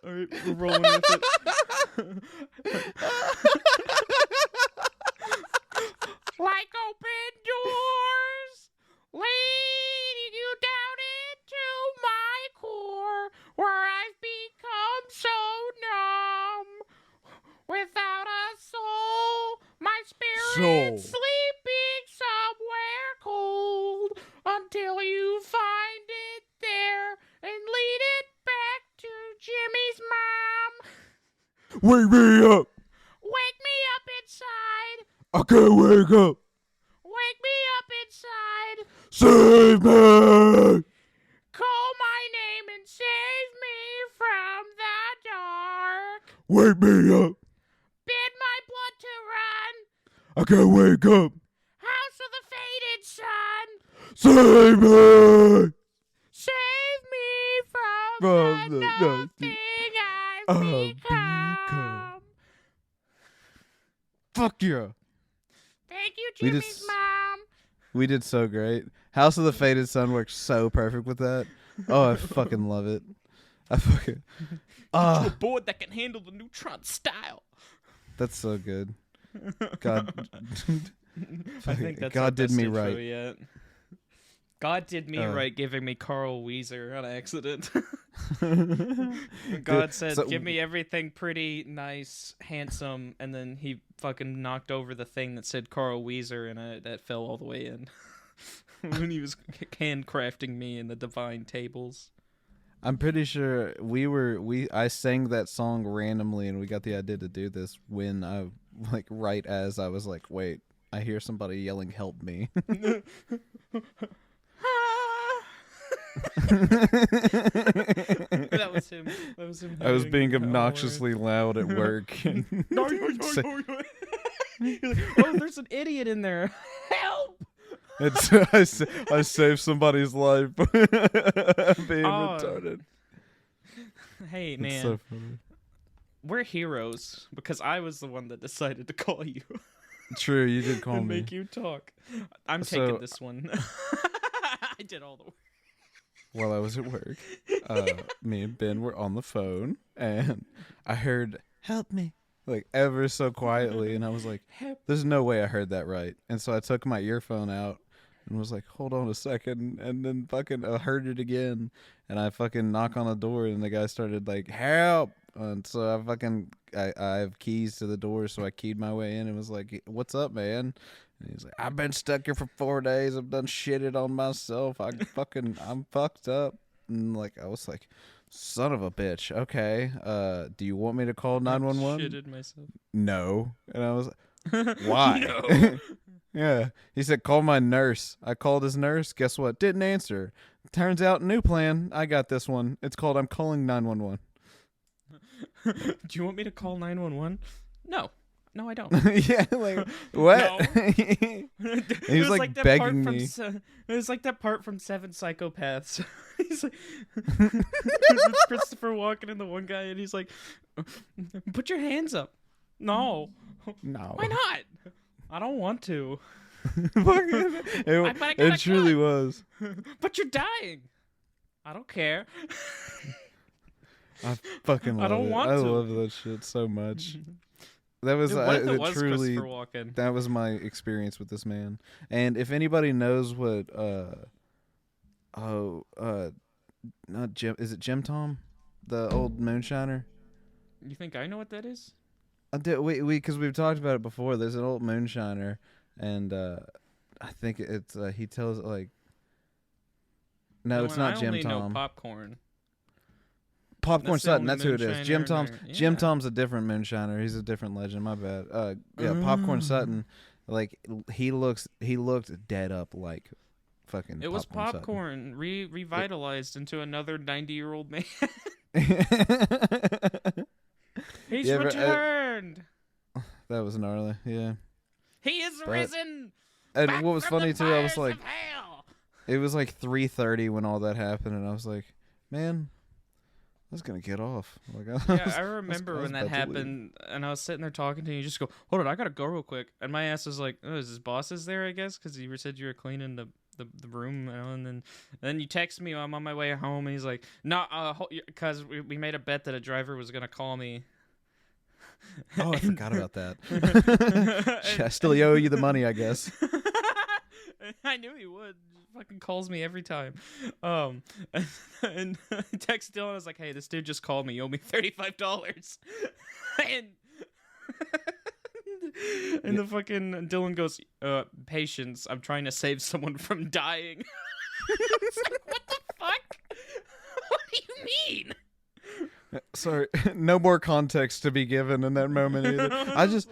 All right, we're rolling with it. Like open doors, leading you down into my core, where I've become so numb. Without a soul, my spirit's sleeping somewhere cold, until you find it there and lead it back to Jimmy's mom. Wake me up! Wake me up inside! I can't wake up! Wake me up inside! Save me! Call my name and save me from the dark! Wake me up! Bid my blood to run! I can't wake up! House of the faded sun! Save me! Save me from From the the nothing I've I've become! Fuck yeah! Thank you, We Jimmy's just- mom! We did so great. House of the Faded Sun works so perfect with that. Oh, I fucking love it. I fucking... Get you a board that can handle the neutron style! That's so good. God... I think that's God our did best me intro right. Yet. God did me right giving me Carl Weezer on accident. God said, So- give me everything pretty, nice, handsome, and then he fucking knocked over the thing that said Carl Weezer, and that fell all the way in. When he was handcrafting me in the divine tables. I'm pretty sure I sang that song randomly and we got the idea to do this when right as I was like, wait, I hear somebody yelling, help me. That was him. I was being having a obnoxiously loud at work. He's like, oh, there's an idiot in there. Help! I saved somebody's life being retarded. Hey, man. It's so funny. We're heroes because I was the one that decided to call you. True, you did call and me. make you talk. I'm So- taking this one. I did all the work. While I was at work, me and Ben were on the phone, and I heard, help me, like ever so quietly, and I was like, there's no way I heard that right. And so I took my earphone out and was like, hold on a second, and then fucking I heard it again, and I fucking knock on the door, and the guy started like, help, and so I have keys to the door, so I keyed my way in and was like, what's up, man? And he's like, I've been stuck here for 4 days. I've done shitted on myself. I'm fucked up. And I was like, son of a bitch. Okay. Do you want me to call 911? Shitted myself. No. And I was like, why? No. Yeah. He said, call my nurse. I called his nurse. Guess what? Didn't answer. Turns out, new plan. I got this one. It's called I'm calling 911. Do you want me to call 911? No. No, I don't. Yeah, like, what? He He was like that begging part me. It was like that part from Seven Psychopaths. He's like, Christopher Walken and the one guy, and he's like, put your hands up. No. No. Why not? I don't want to. It truly was. But you're dying. I don't care. I fucking love I don't it. want I to. love that shit so much. That was, Dude, what if it was truly, Christopher Walken? that was my experience with this man. And if anybody knows what, not Jim, is it Jim Tom? The old moonshiner? You think I know what that is? Because we've talked about it before. There's an old moonshiner, and I think it's, he tells it like, no, it's not Jim I only know Tom. Popcorn. Popcorn That's the Sutton, only that's who it is. Jim moonshiner Tom's there. Jim Yeah. Tom's a different moonshiner. He's a different legend. My bad. Popcorn Sutton, like he looked dead up like fucking. It was Sutton. Popcorn revitalized into another 90-year-old man. He's Yeah, but, returned. That was gnarly. Yeah. He is but- risen. And back what was from funny the too, I was fires like, of hell. it was like 3:30 when all that happened, and I was like, man, I was gonna get off. Like, Yeah, I remember was when that about to leave. happened, and I was sitting there talking to you. You just go, hold on, I gotta go real quick. And my ass was like, oh, is his bosses there, I guess? Because you said you were cleaning the room, and then you text me. I'm on my way home, and he's like, "No, because we made a bet that a driver was gonna call me." Oh, I forgot about that. I still owe you the money, I guess. I knew he would. He fucking calls me every time. And I text Dylan. I was like, "Hey, this dude just called me. You owe me $35." and the fucking Dylan goes, "Patience. I'm trying to save someone from dying." It's like, what the fuck? What do you mean? Sorry, no more context to be given in that moment either. I was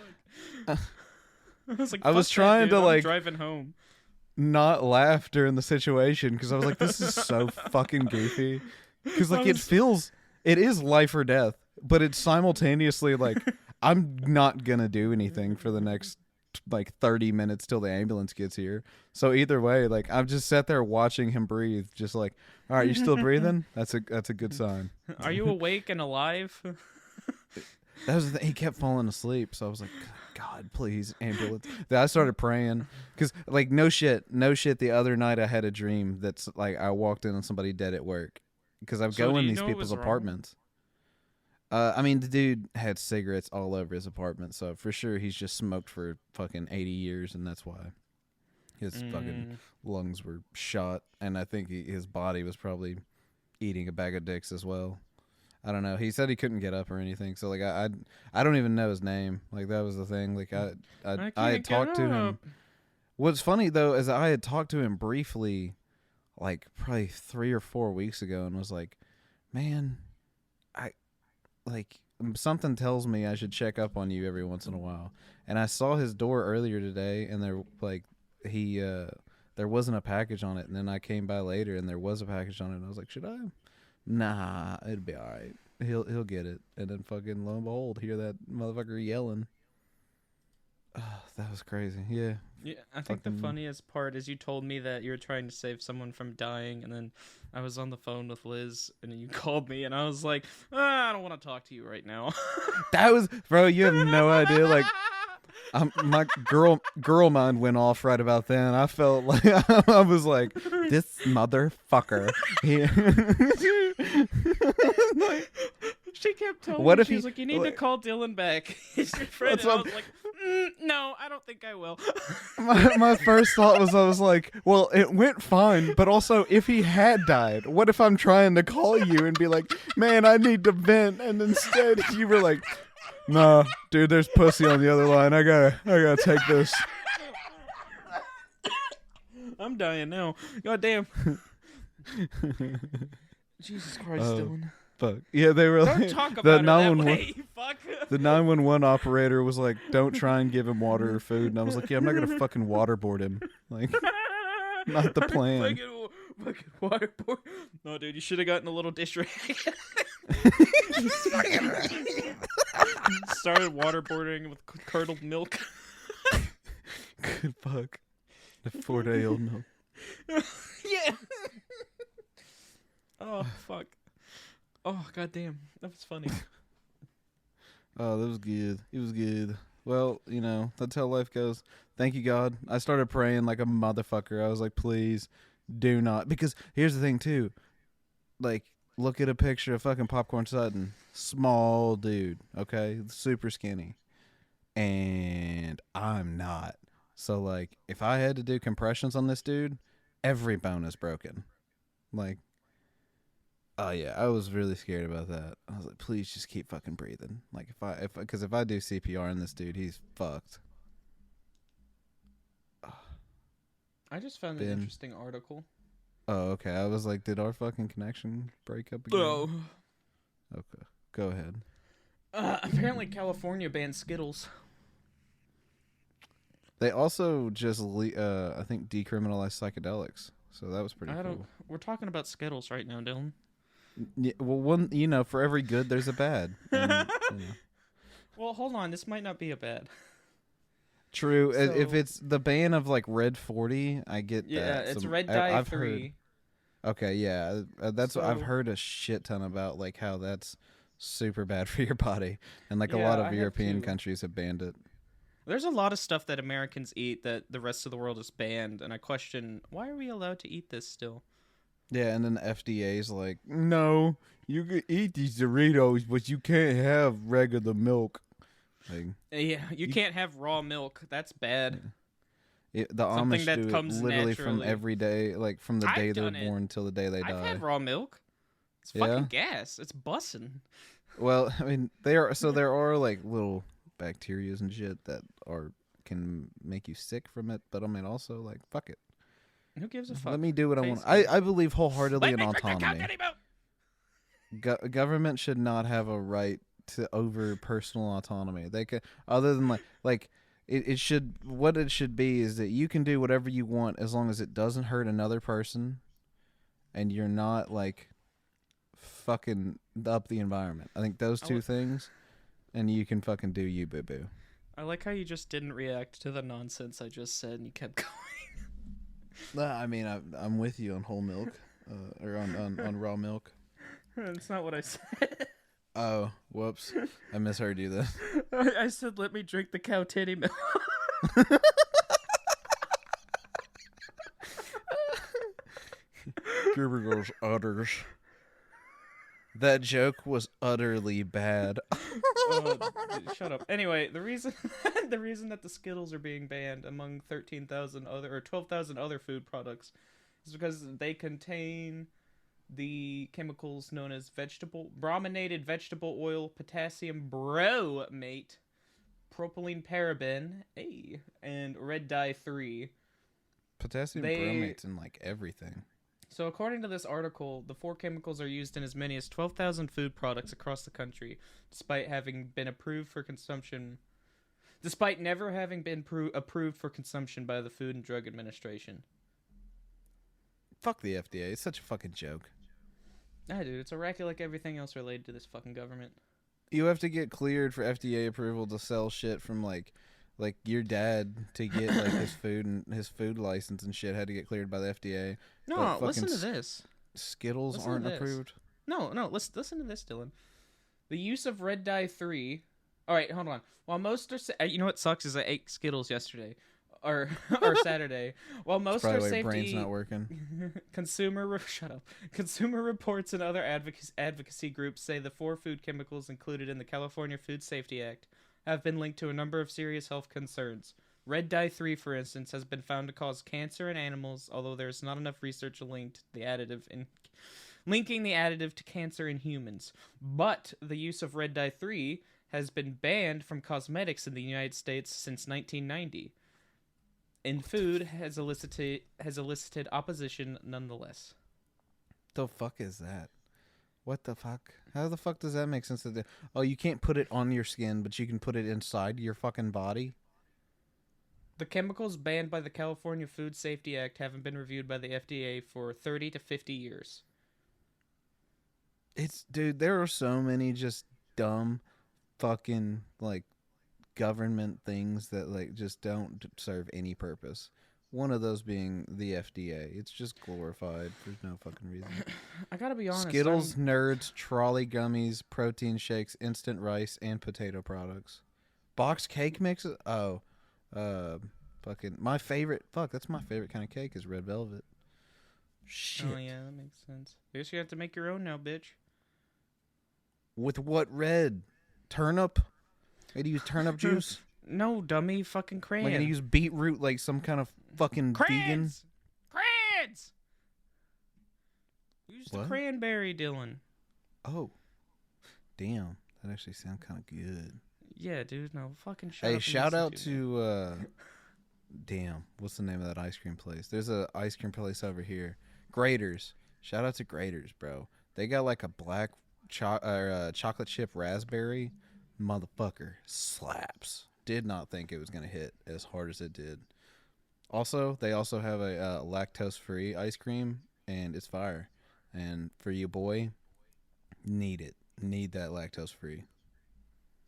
like, I was trying to I'm like driving home. not laugh during the situation because I was like, this is so fucking goofy. Because like it is life or death, but it's simultaneously like I'm not gonna do anything for the next like 30 minutes till the ambulance gets here. So either way, like I've just sat there watching him breathe, just like, all right, you still breathing? That's a good sign. Are you awake and alive? That was the thing. He kept falling asleep, so I was like, God, please, ambulance. Then I started praying because, like, no shit. The other night I had a dream that's like I walked in on somebody dead at work because I'm So going do you these know what people's was wrong? apartments. I mean, the dude had cigarettes all over his apartment, so for sure he's just smoked for fucking 80 years, and that's why his fucking lungs were shot, and I think his body was probably eating a bag of dicks as well. I don't know. He said he couldn't get up or anything, so like I don't even know his name. Like that was the thing. Like I can't had talked to him. up. What's funny though is I had talked to him briefly, like probably 3 or 4 weeks ago, and was like, man, I like something tells me I should check up on you every once in a while. And I saw his door earlier today, and there like there wasn't a package on it, and then I came by later, and there was a package on it, and I was like, should I? Nah, it'll be all right. He'll get it, and then fucking lo and behold, hear that motherfucker yelling. Oh, that was crazy. Yeah. Yeah, I think the funniest part is you told me that you were trying to save someone from dying, and then I was on the phone with Liz, and then you called me, and I was like, I don't want to talk to you right now. That was, bro. You have no idea. Like, my girl mind went off right about then. I felt like I was like, this motherfucker. Like, she kept telling what me, if she was like, you need to call Dylan back. He's your friend. And I was like, no, I don't think I will. my first thought was, I was like, well, it went fine, but also if he had died, what if I'm trying to call you and be like, man, I need to vent, and instead you were like, nah, dude, there's pussy on the other line. I gotta take this. I'm dying now. God damn. Jesus Christ, Dylan. Fuck. Yeah, they were Don't like, talk the about it that 911 way, you fuck. the 911 operator was like, don't try and give him water or food. And I was like, yeah, I'm not gonna fucking waterboard him. Like, not the plan. Fucking waterboard. No, dude, you should have gotten a little dish rag. Started waterboarding with curdled milk. Good fuck. The 4-day-old milk. Yeah. Oh, fuck. Oh, goddamn. That was funny. Oh, that was good. It was good. Well, you know, that's how life goes. Thank you, God. I started praying like a motherfucker. I was like, please do not. Because here's the thing, too. Like, look at a picture of fucking Popcorn Sutton. Small dude, okay? Super skinny. And I'm not. So, like, if I had to do compressions on this dude, every bone is broken. Like, oh yeah, I was really scared about that. I was like, please just keep fucking breathing. Like because if I do CPR on this dude, he's fucked. I just found an interesting article. Oh, okay. I was like, did our fucking connection break up again? Oh. Okay, go ahead. Apparently California banned Skittles. They also just, I think, decriminalized psychedelics. So that was pretty cool. We're talking about Skittles right now, Dylan. Yeah, well, for every good, there's a bad. And, Well, hold on. This might not be a bad. True. So, if it's the ban of like Red 40, I get that. Yeah, it's Red Dye 3. Okay, yeah, that's what I've heard a shit ton about, like how that's super bad for your body, and like a lot of European countries have banned it. There's a lot of stuff that Americans eat that the rest of the world is banned, and I question, why are we allowed to eat this still? Yeah, and then the FDA's like, no, you can eat these Doritos, but you can't have regular milk. Like, Yeah, you can't have raw milk. That's bad. the Something Amish that do it comes literally from naturally. every day, like from the day I've they're done it. born till the day they I've die. had raw milk. It's Yeah. fucking gas. It's bussin'. Well, I mean, there are like little bacterias and shit that can make you sick from it, but I mean, also like, fuck it. Who gives a fuck? Let me do what I want. Tastes good. I believe wholeheartedly in Let me drink the autonomy. cow titty milk! Government should not have a right to over personal autonomy. They could, other than like it should, what it should be is that you can do whatever you want as long as it doesn't hurt another person, and you're not like fucking up the environment. I think those two things, and you can fucking do you, boo boo. I like how you just didn't react to the nonsense I just said and you kept going. I mean, I'm with you on whole milk, or on raw milk. That's not what I said. Oh, whoops. I misheard you then. I said, let me drink the cow titty milk. Give me those udders. That joke was utterly bad. Shut up. Anyway, the reason that the Skittles are being banned among 12,000 other food products is because they contain the chemicals known as brominated vegetable oil, potassium bromate, propylene paraben, and red dye 3. Potassium bromate's in like everything. So according to this article, the 4 chemicals are used in as many as 12,000 food products across the country, despite having been approved for consumption. Despite never having been approved for consumption by the Food and Drug Administration. Fuck the FDA. It's such a fucking joke. Nah, dude, it's a racket like everything else related to this fucking government. You have to get cleared for FDA approval to sell shit from like your dad to get like his food and his food license and shit had to get cleared by the FDA. No, listen to this. Skittles aren't approved. No, listen to this, Dylan. The use of red dye 3. All right, hold on. While most are, you know what sucks is I ate Skittles yesterday, or Saturday. While most are safety, brain's not working. Shut up. Consumer reports and other advocacy groups say the 4 food chemicals included in the California Food Safety Act have been linked to a number of serious health concerns. Red dye 3, for instance, has been found to cause cancer in animals, although there's not enough research linking the additive to cancer in humans. But the use of red dye 3 has been banned from cosmetics in the United States since 1990. In food has elicited opposition nonetheless. The fuck is that? What the fuck? How the fuck does that make sense? Oh, you can't put it on your skin, but you can put it inside your fucking body? The chemicals banned by the California Food Safety Act haven't been reviewed by the FDA for 30 to 50 years. Dude, there are so many just dumb fucking, like, government things that, like, just don't serve any purpose. One of those being the FDA. It's just glorified for no fucking reason. I gotta be honest. Skittles, Nerds, Trolley Gummies, protein shakes, instant rice, and potato products. Boxed cake mixes? Oh. Fucking my favorite. Fuck, that's my favorite kind of cake is red velvet. Shit. Oh, yeah, that makes sense. I guess you have to make your own now, bitch. With what red? Turnip? Maybe to use turnip juice? No, dummy, fucking crayon. Like, gonna use beetroot like some kind of fucking vegan? Crayons! Use the cranberry, Dylan. Oh. Damn. That actually sounds kind of good. Yeah, dude, no, fucking shut up. Hey, shout out to, damn, what's the name of that ice cream place? There's a ice cream place over here. Graders. Shout out to Graders, bro. They got like a black chocolate chip raspberry. Motherfucker. Slaps. Did not think it was going to hit as hard as it did. Also, they also have a lactose-free ice cream, and it's fire. And for you, boy, need it. Need that lactose-free.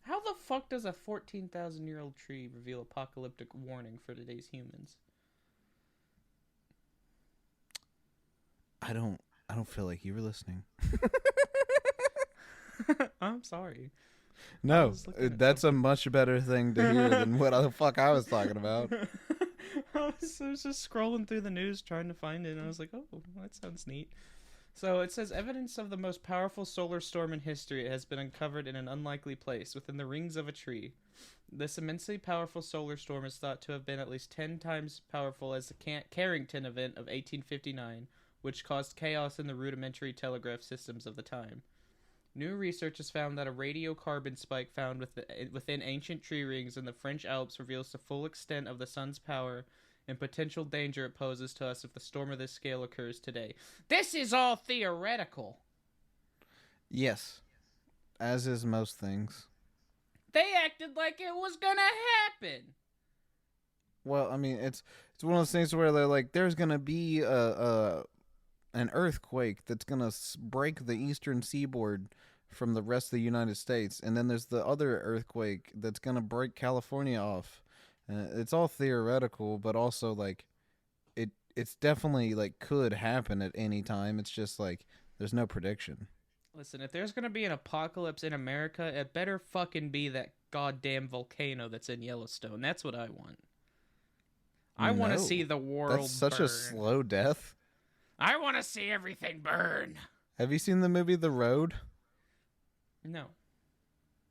How the fuck does a 14,000-year-old tree reveal apocalyptic warning for today's humans? I don't feel like you were listening. I'm sorry. No, was looking at that's a much better thing to hear than what the fuck I was talking about. I was just scrolling through the news trying to find it, and I was like, oh, that sounds neat. So it says evidence of the most powerful solar storm in history has been uncovered in an unlikely place within the rings of a tree. This immensely powerful solar storm is thought to have been at least 10 times powerful as the Carrington event of 1859, which caused chaos in the rudimentary telegraph systems of the time. New research has found that a radiocarbon spike found within ancient tree rings in the French Alps reveals the full extent of the sun's power and potential danger it poses to us if the storm of this scale occurs today. This is all theoretical. Yes, as is most things. They acted like it was gonna happen. Well, I mean, it's one of those things where they're like, there's gonna be an earthquake that's gonna break the eastern seaboard from the rest of the United States, and then there's the other earthquake that's gonna break California off. It's all theoretical, but also like it's definitely like could happen at any time. It's just like there's no prediction. Listen, if there's gonna be an apocalypse in America, it better fucking be that goddamn volcano that's in Yellowstone. That's what I want. I want to see the world That's such burn. a slow death. I want to see everything burn. Have you seen the movie The Road? No.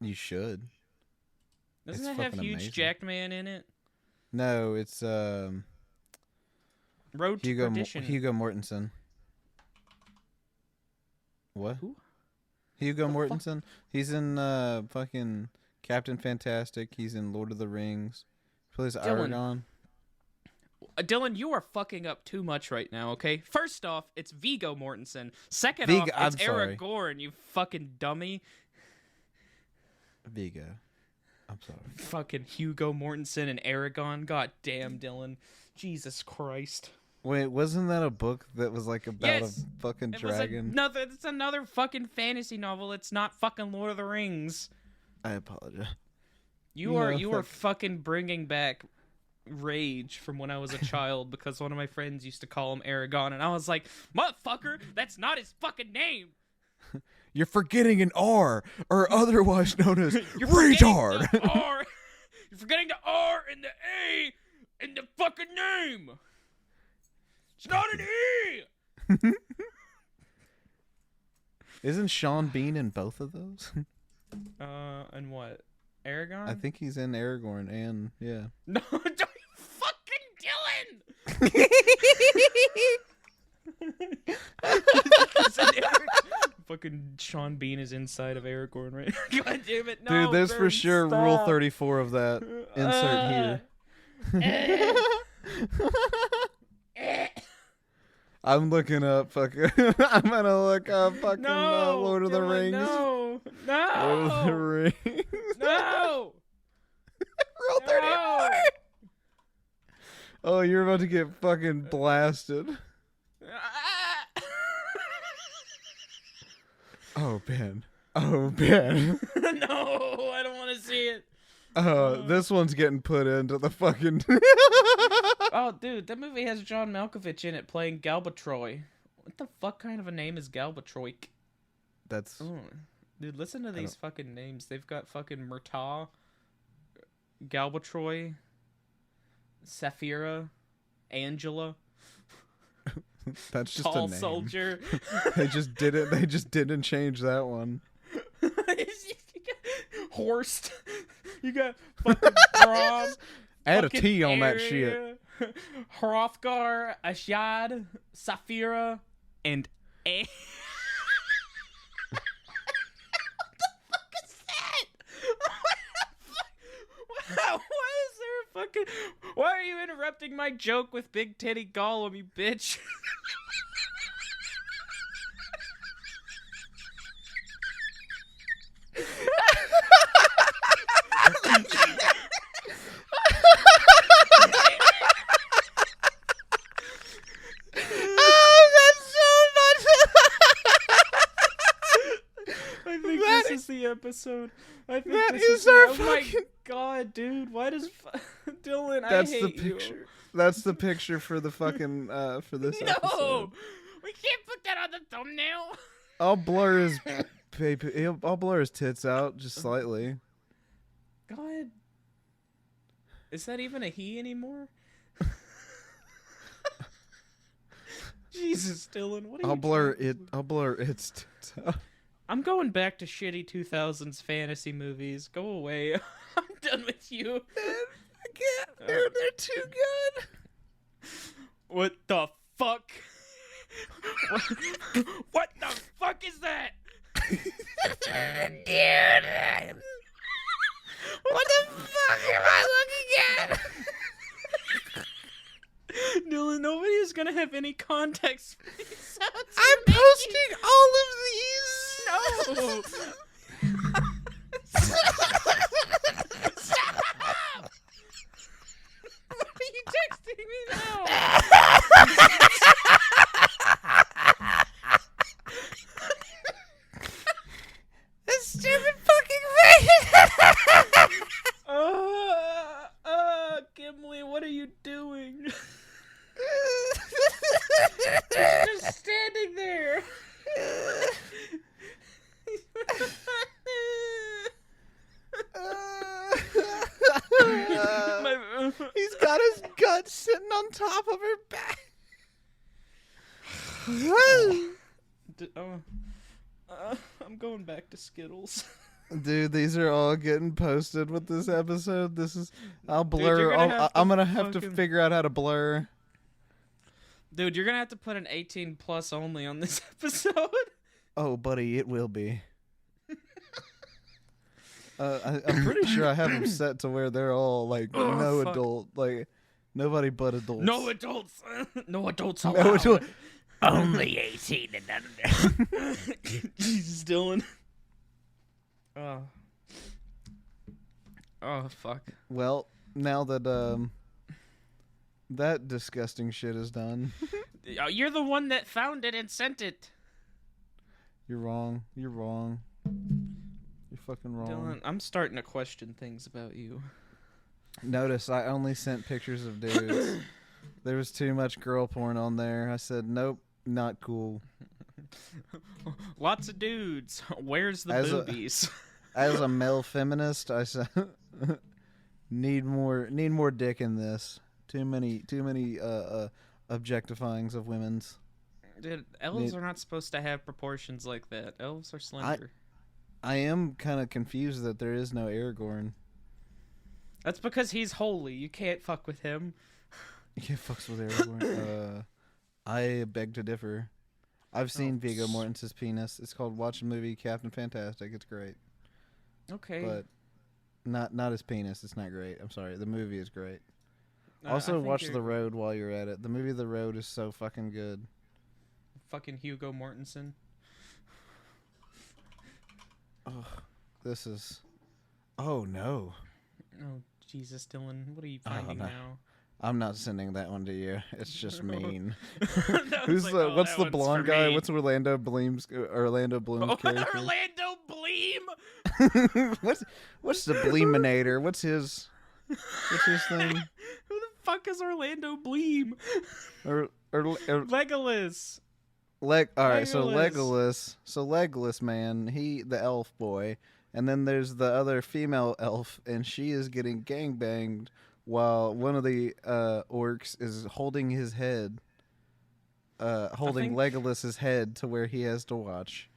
You should. Doesn't It's it have fucking huge amazing. jacked man in it? No, it's Road to Hugo Perdition. Hugo Mortensen. What? Who? Hugo The fuck? Mortensen. He's in fucking Captain Fantastic. He's in Lord of the Rings. He plays Dylan. Aragon. Dylan, you are fucking up too much right now, okay? First off, it's Viggo Mortensen. Second Viggo- off, I'm it's sorry. Aragorn, you fucking dummy. Vigo. I'm sorry. Fucking Hugo Mortensen and Aragon. God damn, Dylan. Jesus Christ. Wait, wasn't that a book that was like about Yes! a fucking It was dragon? it's another fucking fantasy novel. It's not fucking Lord of the Rings. I apologize. You You are know, fucking bringing back rage from when I was a child because one of my friends used to call him Aragon, and I was like, motherfucker, that's not his fucking name. You're forgetting an R, or otherwise known as You're forgetting retard. the R. You're forgetting the R and the A in the fucking name. It's not an E. Isn't Sean Bean in both of those? And what? Aragon? I think he's in Aragorn and yeah. No, don't fucking Dylan. Fucking Sean Bean is inside of Aragorn, right? God damn it! No, Dude, there's for Ben, sure stop. Rule 34 of that. Insert here. I'm looking up fucking. I'm gonna look up fucking No, Lord of the Dylan, Rings. No, Lord of the no, Rings. no. Rule 34. No. Oh, you're about to get fucking blasted. Oh, Ben. Oh, Ben. No, I don't want to see it. This one's getting put into the fucking. Oh, dude, that movie has John Malkovich in it playing Galbatroy. What the fuck kind of a name is Galbatroy? That's. Oh. Dude, listen to these fucking names. They've got fucking Murtaugh, Galbatroy, Saphira, Angela, That's just Tall a name. Soldier. They just did it. They just didn't change that one. Horst. You got fucking Brom. Add a fucking T on that shit. Arya, Hrothgar, Ashad, Saphira, and A. Why are you interrupting my joke with Big Titty Gollum, you bitch? I think this is the episode. I think that this is the- our oh my fucking- god, dude! Why does Dylan? That's I hate the picture. You. That's the picture for the fucking for this episode. No, we can't put that on the thumbnail. I'll blur his I'll blur his tits out just slightly. God. Is that even a he anymore? Jesus, Dylan, what are you I'll blur its tits out. I'm going back to shitty 2000s fantasy movies. Go away. I'm done with you. I can't. They're too good. What the fuck? What the fuck is that? Dude. What the fuck am I looking at? Dylan, nobody is gonna have any context for these sounds. I'm posting all of these. No. Stop. Why are you texting me now? This stupid fucking thing. Gimli, what are you doing? He's just standing there. He's got his gut sitting on top of her back. I'm going back to Skittles. Dude, these are all getting posted with this episode. This is I'll blur. you're gonna have to I'm gonna have to fucking- figure out how to blur. Dude, you're gonna have to put an 18 plus only on this episode. Oh, buddy, it will be. I'm pretty sure I have them set to where they're all like Oh, no fuck. adult, like nobody but adults. No adults. No adults No allowed. adult. Only 18 and under. Jesus, Dylan. Oh, fuck. Well, now that that disgusting shit is done, You're the one that found it and sent it. you're wrong. You're wrong. You're fucking wrong. Dylan, I'm starting to question things about you. Notice I only sent pictures of dudes. There was too much girl porn on there. I said, nope, not cool. Lots of dudes. Where's the As a- boobies? As a male feminist, I said, need more dick in this. Too many objectifyings of women's. Dude, elves are not supposed to have proportions like that. Elves are slender. I am kind of confused that there is no Aragorn. That's because he's holy. You can't fuck with him. You can't fucks with Aragorn. I beg to differ. I've seen Viggo Mortensen's penis. It's called Watch the Movie Captain Fantastic. It's great. Okay. But not his penis. It's not great. I'm sorry. The movie is great. I Also, think watch you're The Road while you're at it. The movie The Road is so fucking good. fucking Hugo Mortensen. Oh, this is... Oh, no. Oh, Jesus, Dylan. What are you finding no. now? I'm not sending that one to you. It's just mean. That Who's was the? like, oh, what's that the one's blonde for guy? me. What's Orlando Bloom's character? Orlando Bloom? what's the Bleeminator? What's his thing? Who the fuck is Orlando Bloom? Or Legolas. all right, so Legolas. Legolas, man, the elf boy, and then there's the other female elf, and she is getting gangbanged while one of the orcs is holding his head, holding Legolas's head to where he has to watch.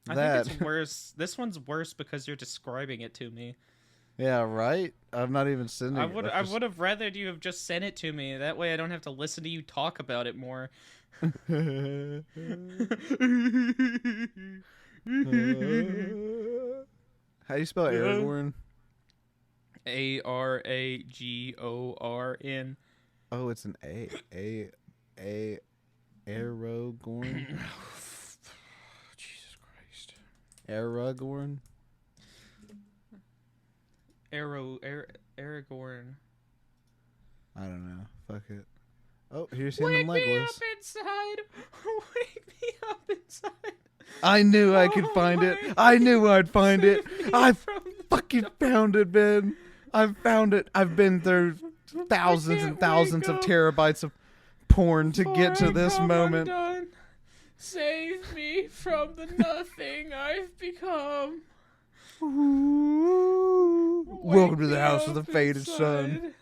I think it's worse. This one's worse because you're describing it to me. Yeah, right. I'm not even sending. I would have rather you have just sent it to me. That way I don't have to listen to you talk about it more. How do you spell Aragorn? Aragorn. Oh, it's an A Aragorn. Jesus Christ. Aragorn. Aragorn. I don't know. Fuck it. Oh, here's him and Wake me Legolas. up inside. Wake me up inside. I knew I could find it. I knew I'd find it. I fucking found it, Ben. I've found it. I've been through thousands and thousands of terabytes of porn to get to this moment. Save me from the nothing I've become. Welcome to the house of the faded sun.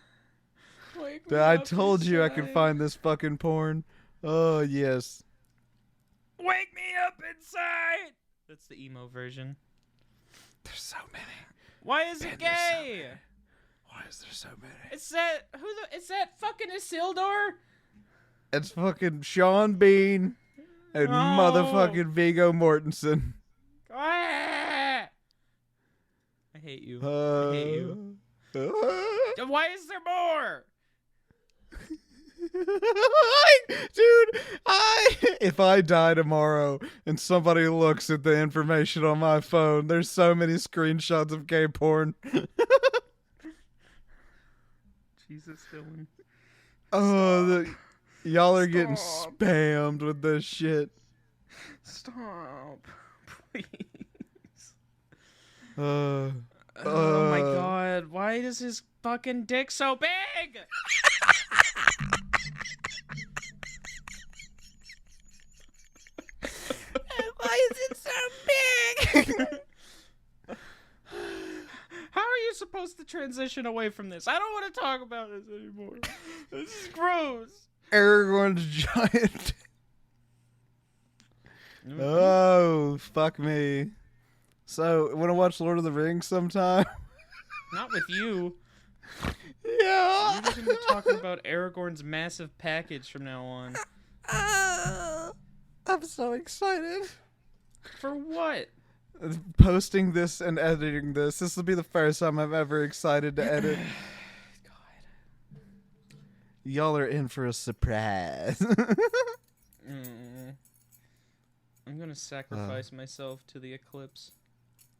I told you I could find this fucking porn. Oh, yes. Wake me up inside. That's the emo version. There's so many. Why is it gay? Why is there so many? Is that fucking Isildur? It's fucking Sean Bean and motherfucking Viggo Mortensen. Ah! I hate you. I hate you. Why is there more? Dude, if I die tomorrow and somebody looks at the information on my phone, there's so many screenshots of gay porn. Jesus, Dylan. Oh, y'all are getting spammed with this shit. Stop, please. Oh my god, why is his fucking dick so big? Why is it so big? How are you supposed to transition away from this? I don't want to talk about this anymore. This is gross. Aragorn's giant. Oh, fuck me. So, want to watch Lord of the Rings sometime? Not with you. Yeah. You're just gonna be talking about Aragorn's massive package from now on. I'm so excited. For what? Posting this and editing this. This will be the first time I'm ever excited to edit. God. Y'all are in for a surprise. I'm gonna sacrifice myself to the eclipse.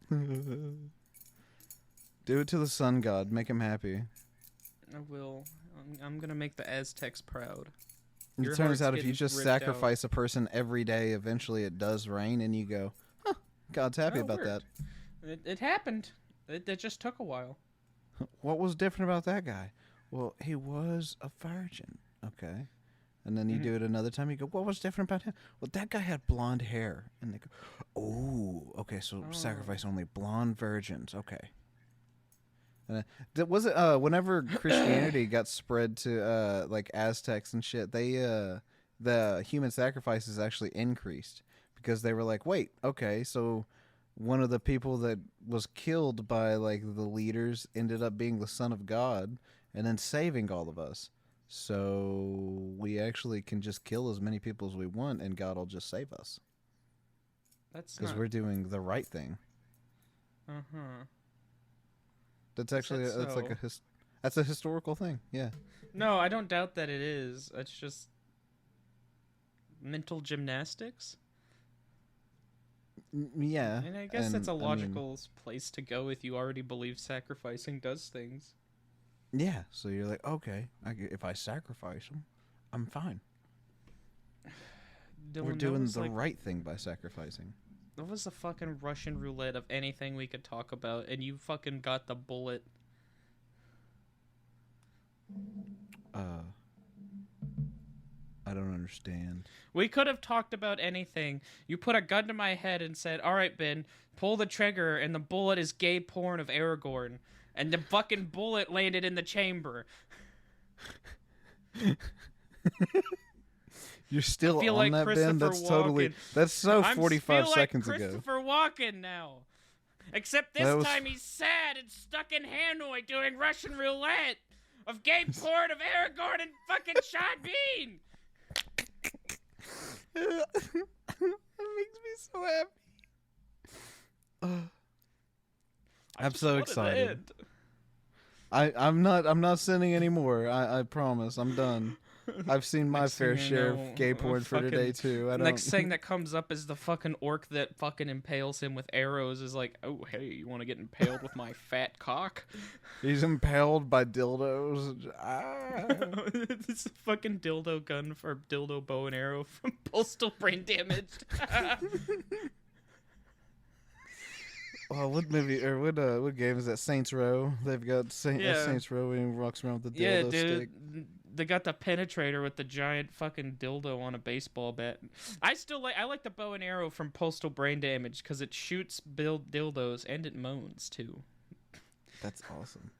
Do it to the sun god. Make him happy. I will. I'm gonna make the Aztecs proud. It turns out if you just sacrifice a person every day, eventually it does rain, and you go, huh, God's happy about that. It happened. It just took a while. What was different about that guy? Well, he was a virgin. Okay. And then you do it another time, you go, what was different about him? Well, that guy had blonde hair. And they go, oh, okay, so sacrifice only blonde virgins. Okay. Was it whenever Christianity got spread to like Aztecs and shit, they the human sacrifices actually increased because they were like, wait, okay, so one of the people that was killed by like the leaders ended up being the son of God and then saving all of us. So we actually can just kill as many people as we want and God will just save us. That's because we're doing the right thing. That's actually that's like that's a historical thing. Yeah. No, I don't doubt that it is. It's just mental gymnastics. Yeah. And I guess that's a logical place to go if you already believe sacrificing does things. Yeah. So you're like, okay, if I sacrifice them, I'm fine. Dylan, we're doing the right thing by sacrificing. That was a fucking Russian roulette of anything we could talk about, and you fucking got the bullet. I don't understand. We could have talked about anything. You put a gun to my head and said, all right, Ben, pull the trigger, and the bullet is gay porn of Aragorn. And the fucking bullet landed in the chamber. You're still on like that, Ben? That's Walken. totally... That's so 45 seconds ago. I feel like Christopher Walken now. Except this time he's sad and stuck in Hanoi doing Russian roulette of gay porn of Aragorn and fucking Sean Bean. That makes me so happy. I'm so excited. I'm not sending anymore. I promise. I'm done. I've seen my fair share of gay porn for today too. Next thing that comes up is the fucking orc that fucking impales him with arrows is like, oh hey, you want to get impaled with my fat cock? He's impaled by dildos. It's a fucking dildo gun for dildo bow and arrow from Postal Brain Damaged. Oh, what movie or what game is that? Saints Row. They've got Saints Row and he walks around with the dildo stick. they got the penetrator with the giant fucking dildo on a baseball bat. I like the bow and arrow from Postal Brain Damage because it shoots dildos and it moans too. That's awesome.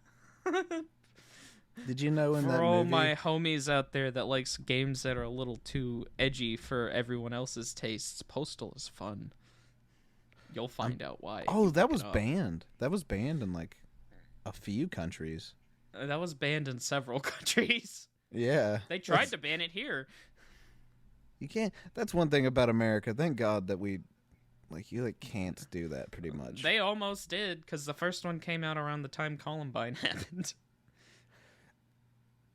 Did you know in that For all movie? my homies out there that likes games that are a little too edgy for everyone else's tastes, Postal is fun. You'll find out why. Oh, that was banned. That was banned in like a few countries. That was banned in several countries. Yeah. They tried to ban it here. You can't. That's one thing about America. Thank God that you can't do that pretty much. They almost did because the first one came out around the time Columbine happened.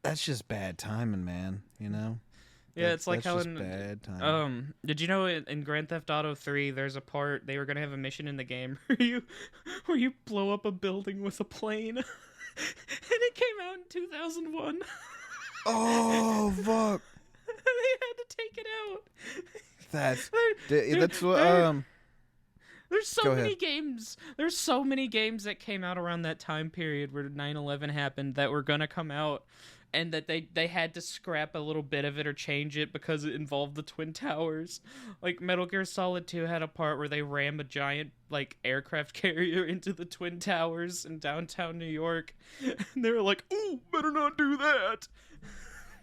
That's just bad timing, man. You know. Yeah, it's like how in bad timing. Did you know in Grand Theft Auto 3 there's a part they were gonna have a mission in the game where you blow up a building with a plane. And it came out in 2001. Oh fuck! They had to take it out. That's what There's so Go many ahead. games. There's so many games that came out around that time period where 9/11 happened that were gonna come out, and that they had to scrap a little bit of it or change it because it involved the Twin Towers. Like Metal Gear Solid 2 had a part where they ram a giant like aircraft carrier into the Twin Towers in downtown New York. And they were like, "Ooh, better not do that."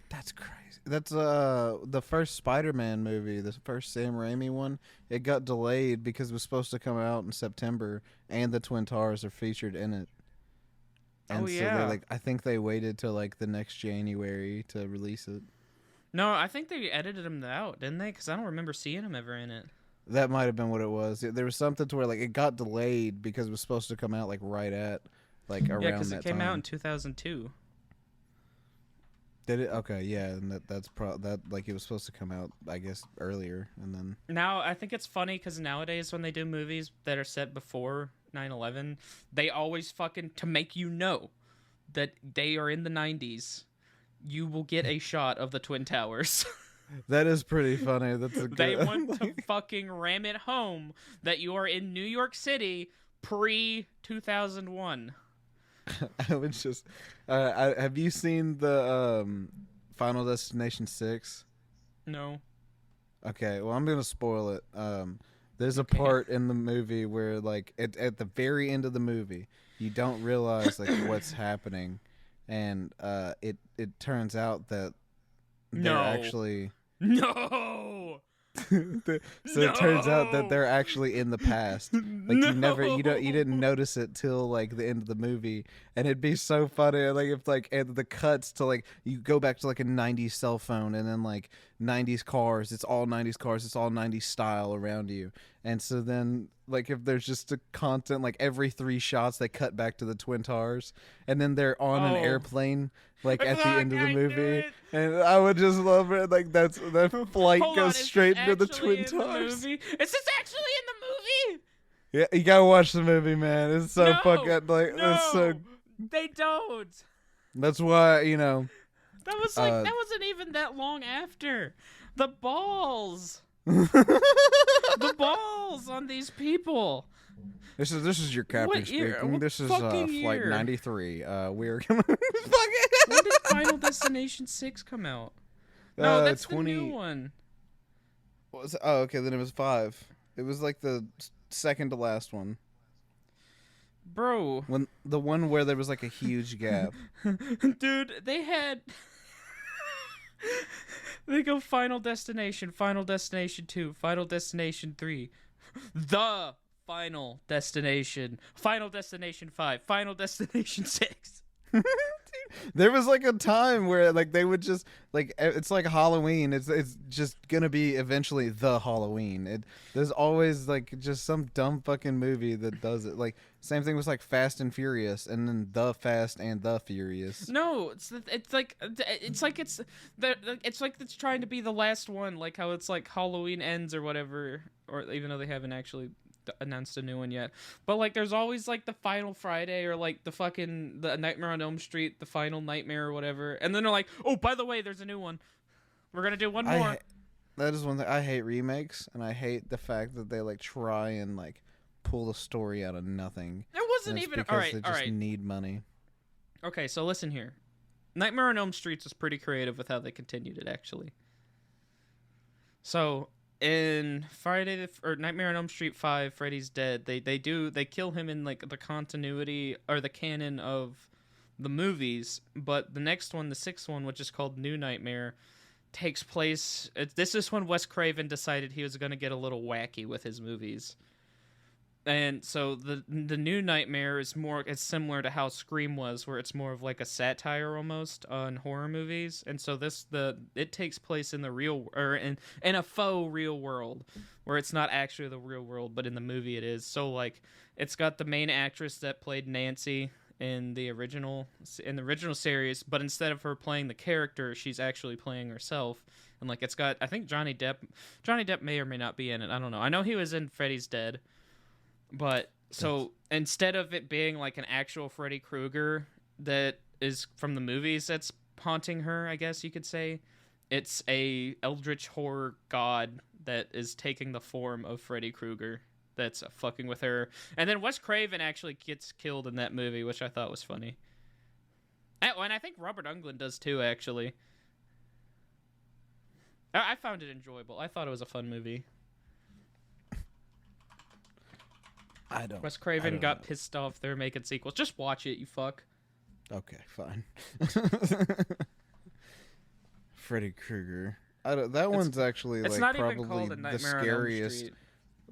That's crazy. That's the first Spider-Man movie, the first Sam Raimi one. It got delayed because it was supposed to come out in September, and the Twin Towers are featured in it. And yeah. so I think they waited till like the next January to release it. No, I think they edited them out, didn't they? Because I don't remember seeing them ever in it. That might have been what it was. There was something to where like it got delayed because it was supposed to come out like right at like around that time. Yeah, because it came out in 2002. Did it? Okay, yeah, and that like it was supposed to come out, I guess, earlier, and then Now, I think it's funny because nowadays when they do movies that are set before 9/11, they always fucking, to make you know that they are in the 90s, you will get a shot of the Twin Towers. that is pretty funny. That's a good. They want to fucking ram it home that you are in New York City pre-2001. I was just. Have you seen the Final Destination 6? No. Okay, well I'm gonna spoil it. There's a part in the movie where like at the very end of the movie, you don't realize like what's happening, and it turns out that they're actually No! so it turns out that they're actually in the past. Like you didn't notice it till like the end of the movie, and it'd be so funny. Like if like and the cuts to like you go back to like a '90s cell phone, and then like '90s cars. It's all '90s cars. It's all '90s style around you. And so then like if there's just a content like every 3 shots they cut back to the Twin Towers, and then they're on an airplane like at the end of the movie, and I would just love it. Like that flight goes straight into the Twin Towers. Is this actually in the movie? Yeah, you gotta watch the movie, man. It's so fucking like it's so. They don't. That's why That was like that wasn't even that long after. The balls. The balls on these people. This is your captain What year? speaking. What This is fucking flight year? 93. We're gonna When did Final Destination 6 come out? No, that's 20... the new one. Oh, okay. Then it was 5. It was like the second to last one. Bro. When the one where there was like a huge gap. Dude, they go Final Destination 2, Final Destination 3, The Final Destination, Final Destination 5, Final Destination 6. There was like a time where like they would just like it's like Halloween. It's just gonna be eventually the Halloween. There's always like just some dumb fucking movie that does it. Like same thing was like Fast and Furious, and then The Fast and the Furious. No, it's like it's trying to be the last one, like how it's like Halloween ends or whatever, or even though they haven't actually announced a new one yet. But like there's always like the Final Friday or like the Nightmare on Elm Street, the Final Nightmare or whatever, and then they're like, oh, by the way, there's a new one, we're gonna do one more. That is one thing I hate, remakes, and I hate the fact that they like try and like pull the story out of nothing. There wasn't even because they just need money. Okay, so listen here. Nightmare on Elm Street is pretty creative with how they continued it, actually. So in Nightmare on Elm Street 5, Freddy's Dead, they kill him in like the continuity or the canon of the movies, but the next one, the sixth one, which is called New Nightmare, takes place. This is when Wes Craven decided he was going to get a little wacky with his movies. And so the New Nightmare is it's similar to how Scream was, where it's more of like a satire almost on horror movies. And so it takes place in the real, or in a faux real world, where it's not actually the real world, but in the movie it is. So like it's got the main actress that played Nancy in the original series, but instead of her playing the character, she's actually playing herself. And like it's got, I think Johnny Depp may or may not be in it. I don't know. I know he was in Freddy's Dead. But so instead of it being like an actual Freddy Krueger that is from the movies that's haunting her, I guess you could say, it's a eldritch horror god that is taking the form of Freddy Krueger that's fucking with her. And then Wes Craven actually gets killed in that movie, which I thought was funny. And I think Robert Englund does too, actually. I found it enjoyable. I thought it was a fun movie. Wes Craven got pissed off they're making sequels. Just watch it, you fuck. Okay, fine. Freddy Krueger. That one's actually it's like not probably even called a the Nightmare scariest. On Elm Street.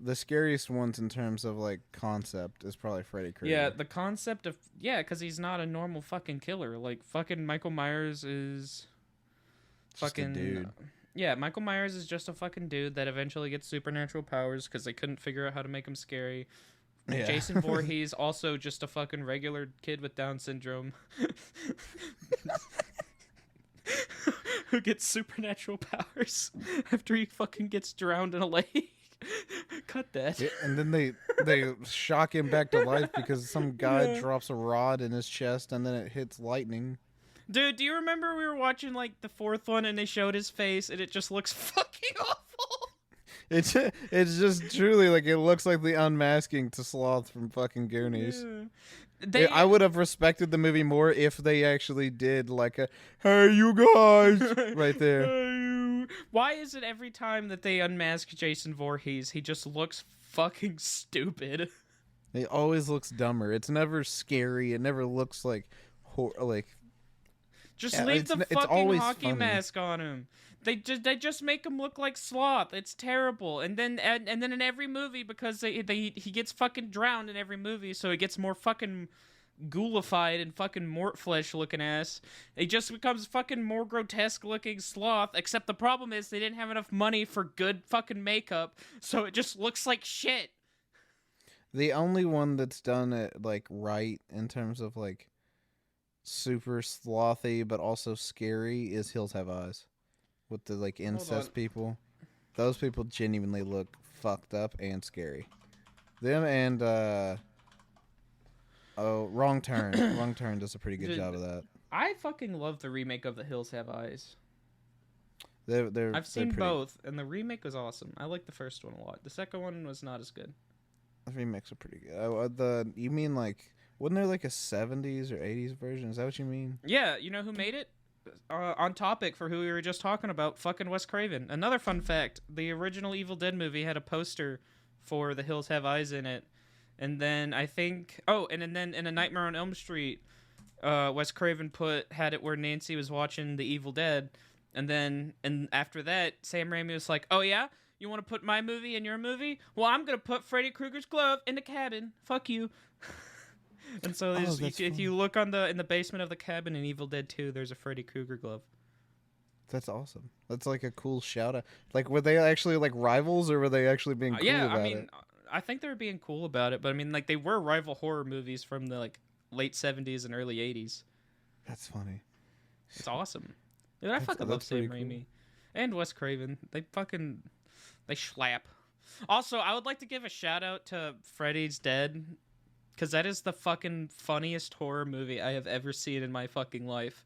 The scariest ones in terms of like concept is probably Freddy Krueger. Yeah, the concept of because he's not a normal fucking killer. Like fucking Michael Myers is just a dude. Yeah, Michael Myers is just a fucking dude that eventually gets supernatural powers because they couldn't figure out how to make him scary. Yeah. Jason Voorhees also just a fucking regular kid with Down syndrome who gets supernatural powers after he fucking gets drowned in a lake. Cut that. Yeah, and then they shock him back to life because some guy drops a rod in his chest and then it hits lightning. Dude, do you remember we were watching like the fourth one and they showed his face and it just looks fucking awful? It's just truly like it looks like the unmasking to Sloth from fucking Goonies. Yeah. I would have respected the movie more if they actually did like a "Hey, you guys" right there. Why is it every time that they unmask Jason Voorhees, he just looks fucking stupid? He always looks dumber. It's never scary. It never looks like Just leave the fucking hockey mask on him. They just make him look like Sloth. It's terrible. And then in every movie, because he gets fucking drowned in every movie, so he gets more fucking ghoulified and fucking mort flesh looking ass. He just becomes fucking more grotesque looking Sloth. Except the problem is they didn't have enough money for good fucking makeup, so it just looks like shit. The only one that's done it like right in terms of like super slothy but also scary is Hills Have Eyes. With the like incest people. Those people genuinely look fucked up and scary. Them and Wrong Turn. Wrong Turn does a pretty good job of that. I fucking love the remake of The Hills Have Eyes. I've seen both, and the remake was awesome. I like the first one a lot. The second one was not as good. The remakes are pretty good. You mean like, wasn't there like a 70s or 80s version? Is that what you mean? Yeah, you know who made it? On topic for who we were just talking about, fucking Wes Craven. Another fun fact, the original Evil Dead movie had a poster for The Hills Have Eyes in it. And then I think... Oh, and then in A Nightmare on Elm Street, Wes Craven had it where Nancy was watching The Evil Dead. And after that, Sam Raimi was like, oh yeah? You want to put my movie in your movie? Well, I'm going to put Freddy Krueger's glove in the cabin. Fuck you. And so if you look in the basement of the cabin in Evil Dead 2, there's a Freddy Krueger glove. That's awesome. That's like a cool shout out. Like, were they actually like rivals, or were they actually being cool about it? I think they were being cool about it, but I mean, like, they were rival horror movies from the like late 70s and early 80s. That's funny. It's awesome. Dude, I fucking love Sam Raimi and Wes Craven. They schlap. Also, I would like to give a shout out to Freddy's Dead, because that is the fucking funniest horror movie I have ever seen in my fucking life.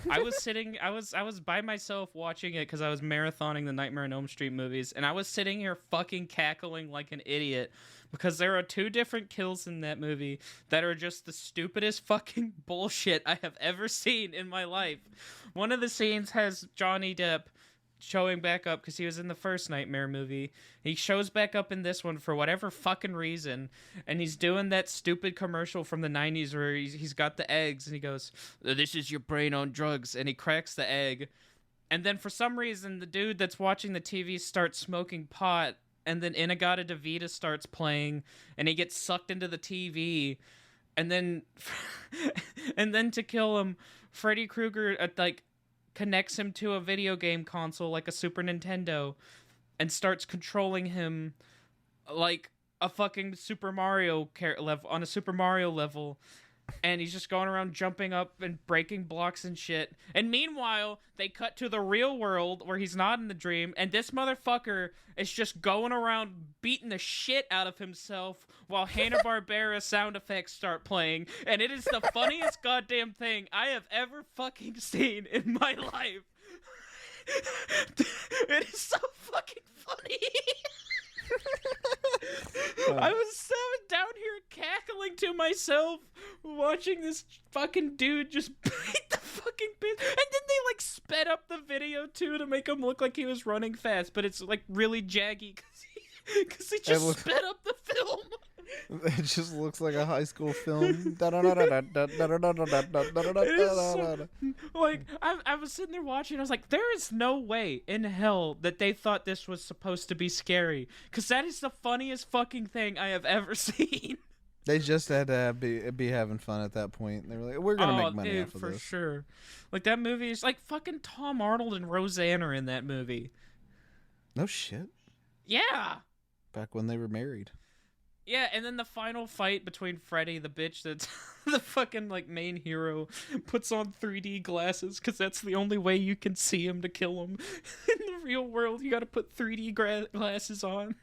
I was by myself watching it because I was marathoning the Nightmare on Elm Street movies, and I was sitting here fucking cackling like an idiot because there are two different kills in that movie that are just the stupidest fucking bullshit I have ever seen in my life. One of the scenes has Johnny Depp showing back up because he was in the first Nightmare movie. He shows back up in this one for whatever fucking reason, and he's doing that stupid commercial from the 90s where he's got the eggs, and he goes, "This is your brain on drugs," and he cracks the egg. And then for some reason, the dude that's watching the TV starts smoking pot, and then Inagata Devita starts playing, and he gets sucked into the TV. And then, and then to kill him, Freddy Krueger, connects him to a video game console like a Super Nintendo and starts controlling him like a fucking Super Mario level on a Super Mario level, and he's just going around jumping up and breaking blocks and shit. And meanwhile, they cut to the real world where he's not in the dream, and this motherfucker is just going around beating the shit out of himself while Hanna-Barbera sound effects start playing, and it is the funniest goddamn thing I have ever fucking seen in my life. It is so fucking funny. I was so down here cackling to myself watching this fucking dude just beat the fucking bitch, and then they like sped up the video too to make him look like he was running fast, but it's like really jaggy because he just sped up the film. It just looks like a high school film. Like, I was sitting there watching, I was like, there is no way in hell that they thought this was supposed to be scary, because that is the funniest fucking thing I have ever seen. They just had to be having fun at that point. They were like, we're going to make money off of for this. sure. Like, that movie is like fucking Tom Arnold and Roseanne are in that movie. No shit. Yeah. Back when they were married. Yeah, and then the final fight between Freddy, the bitch that's the fucking, like, main hero, puts on 3D glasses, because that's the only way you can see him to kill him. In the real world, you gotta put 3D glasses on.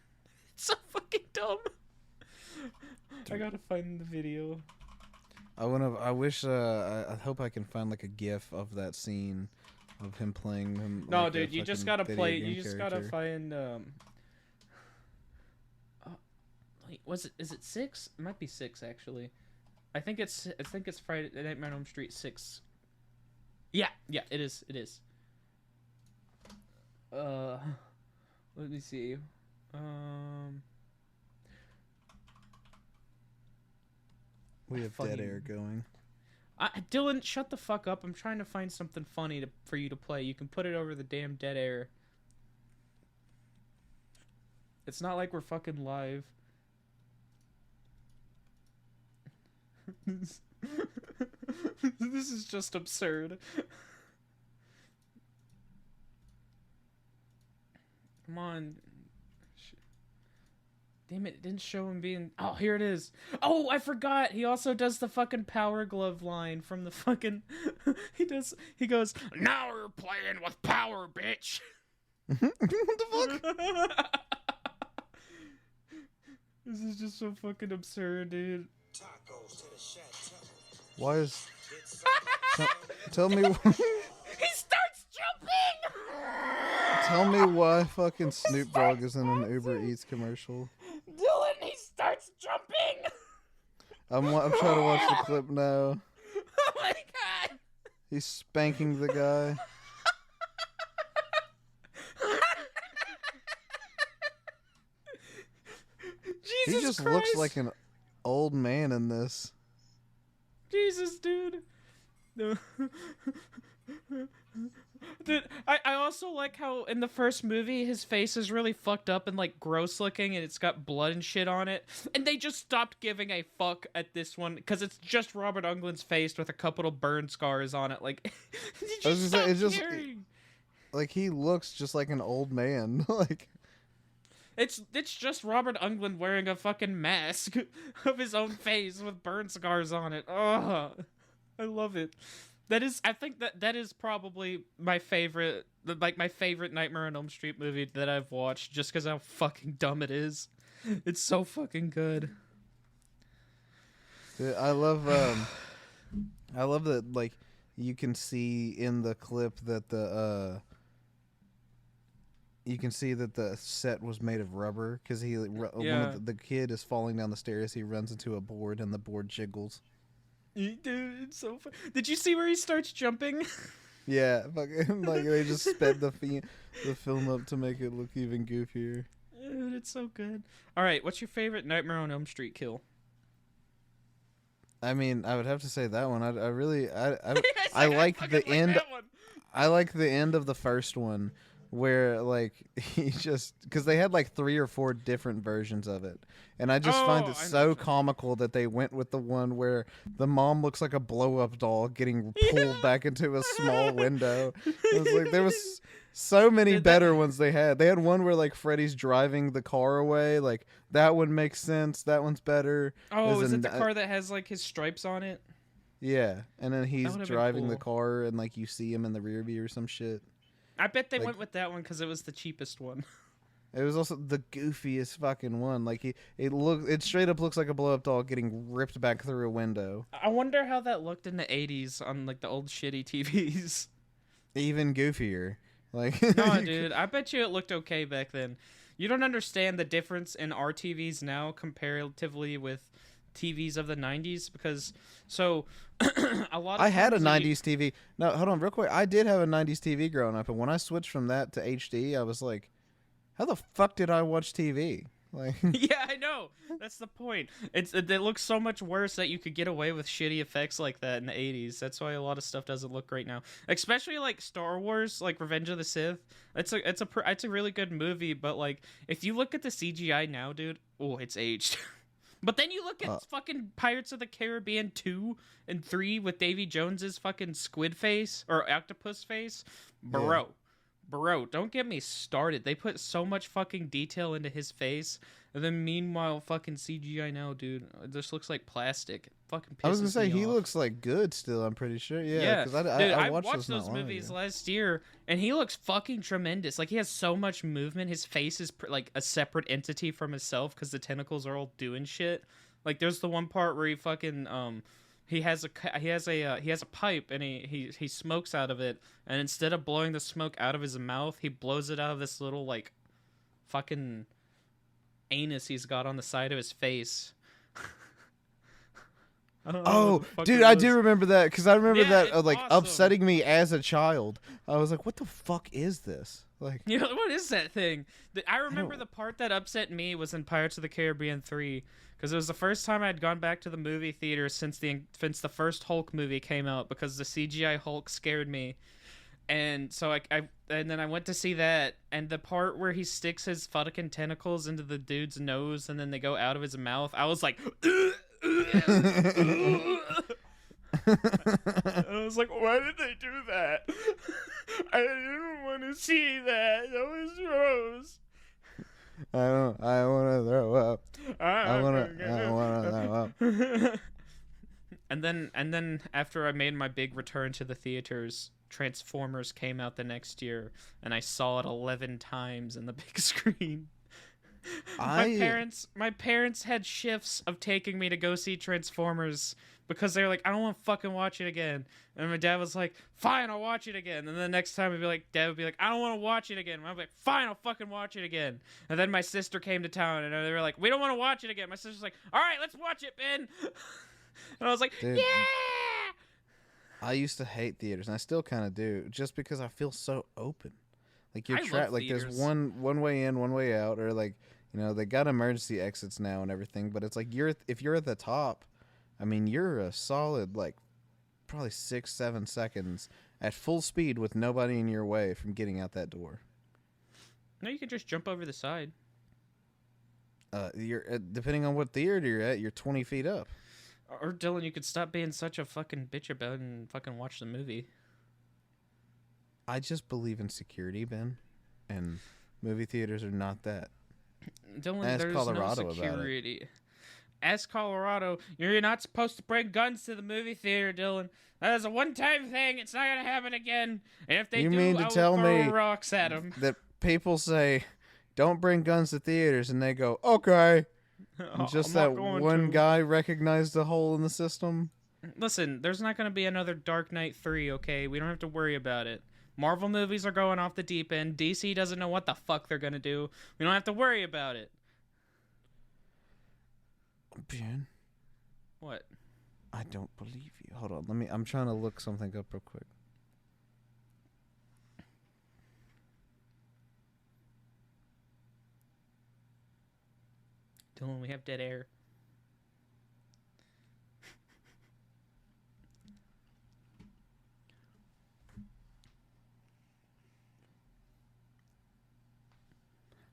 It's so fucking dumb. I gotta find the video. I hope I can find, like, a gif of that scene of him playing him. No, like dude, you just gotta video play, game you just character. gotta find, is it 6? It might be 6 actually. I think it's Friday Nightmare on Elm Street 6. Yeah, it is. Let me see. We have dead air going. Dylan, shut the fuck up. I'm trying to find something funny for you to play. You can put it over the damn dead air. It's not like we're fucking live. This is just absurd. Come on. Damn it didn't show him being... Oh, here it is. Oh, I forgot. He also does the fucking Power Glove line from the fucking... He goes, "Now we're playing with power, bitch." What the fuck? This is just so fucking absurd, dude. Why is... Tell me... He starts jumping! Tell me why fucking Snoop Dogg is in an Uber Eats commercial. Dylan, he starts jumping! I'm trying to watch the clip now. Oh my god! He's spanking the guy. Jesus He just Christ. looks like an old man in this. Jesus, dude. No. Dude, I also like how in the first movie his face is really fucked up and like gross looking and it's got blood and shit on it, and they just stopped giving a fuck at this one because it's just Robert Englund's face with a couple of burn scars on it. Like, It's just like he looks just like an old man. Like, it's just Robert Englund wearing a fucking mask of his own face with burn scars on it. Oh, I love it. I think that is probably my favorite, like my favorite Nightmare on Elm Street movie that I've watched, just because how fucking dumb it is. It's so fucking good. I love that, like, you can see in the clip that the set was made of rubber because the kid is falling down the stairs. He runs into a board and the board jiggles. Dude, it's so fun. Did you see where he starts jumping? Yeah, fucking like they just sped the film up to make it look even goofier. Dude, it's so good. All right, what's your favorite Nightmare on Elm Street kill? I mean, I would have to say that one. I I like the end. that one. I like the end of the first one where like he just because they had like 3 or 4 different versions of it, and I just find it so comical that they went with the one where the mom looks like a blow up doll getting pulled back into a small window. It was like there was so many better ones they had. They had one where like Freddy's driving the car away. Like that one makes sense. That one's better. Oh, is it the car that has like his stripes on it? Yeah, and then he's driving the cool. car and like you see him in the rear view or some shit. I bet they went with that one because it was the cheapest one. It was also the goofiest fucking one. Like it straight up looks like a blow up doll getting ripped back through a window. I wonder how that looked in the 80s on like the old shitty TVs. Even goofier. Like no, dude, I bet you it looked okay back then. You don't understand the difference in our TVs now comparatively with TVs of the 90s because a lot of I had a 90s TV. No, hold on real quick. I did have a 90s TV growing up, and when I switched from that to HD, I was like, how the fuck did I watch TV? Like yeah, I know. That's the point. It looks so much worse that you could get away with shitty effects like that in the 80s. That's why a lot of stuff doesn't look great now. Especially like Star Wars, like Revenge of the Sith. It's a really good movie, but like if you look at the CGI now, dude, oh, it's aged. But then you look at fucking Pirates of the Caribbean 2 and 3 with Davy Jones's fucking squid face or octopus face. Bro, don't get me started. They put so much fucking detail into his face. And then meanwhile, fucking CGI now, dude, it just looks like plastic. It fucking pisses me off. I was going to say, he looks like good still, I'm pretty sure. Yeah, because I watched those movies last year, and he looks fucking tremendous. Like, he has so much movement. His face is like a separate entity from himself because the tentacles are all doing shit. Like, there's the one part where he fucking, he has a pipe and he smokes out of it, and instead of blowing the smoke out of his mouth, he blows it out of this little like fucking anus he's got on the side of his face. Oh, dude, I do remember that because I remember that like awesome. Upsetting me as a child. I was like, "What the fuck is this?" Like, yeah, what is that thing? I remember the part that upset me was in Pirates of the Caribbean 3. Because it was the first time I'd gone back to the movie theater since the first Hulk movie came out, because the CGI Hulk scared me, and so then I went to see that, and the part where he sticks his fucking tentacles into the dude's nose and then they go out of his mouth, I was like, I was like, why did they do that? I didn't want to see that. That was gross. I want to throw up. I want to throw up. And then after I made my big return to the theaters, Transformers came out the next year, and I saw it 11 times in the big screen. My parents had shifts of taking me to go see Transformers because they were like, I don't want to fucking watch it again. And my dad was like, fine, I'll watch it again. And then the next time Dad would be like, I don't want to watch it again. And I'd be like, fine, I'll fucking watch it again. And then my sister came to town, and they were like, we don't want to watch it again. My sister's like, all right, let's watch it, Ben. And I was like, dude, yeah. I used to hate theaters, and I still kind of do, just because I feel so open. Like you're trapped. Like there's one way in, one way out, or like, you know, they got emergency exits now and everything. But it's like if you're at the top, I mean, you're a solid like probably 6-7 seconds at full speed with nobody in your way from getting out that door. No, you can just jump over the side. You're depending on what theater you're at, you're 20 feet up. Or Dylan, you could stop being such a fucking bitch about it and fucking watch the movie. I just believe in security, Ben, and movie theaters are not that. Dylan, Ask there's Colorado no security. Ask Colorado. You're not supposed to bring guns to the movie theater, Dylan. That is a one-time thing. It's not gonna happen again. And if they you do, mean to I will tell throw me rocks at them. That people say, "Don't bring guns to theaters," and they go, "Okay." And just that one guy recognized a hole in the system. Listen, there's not going to be another Dark Knight 3, okay? We don't have to worry about it. Marvel movies are going off the deep end. DC doesn't know what the fuck they're going to do. We don't have to worry about it. Ben, What? I don't believe you. Hold on, I'm trying to look something up real quick. Dylan, we have dead air.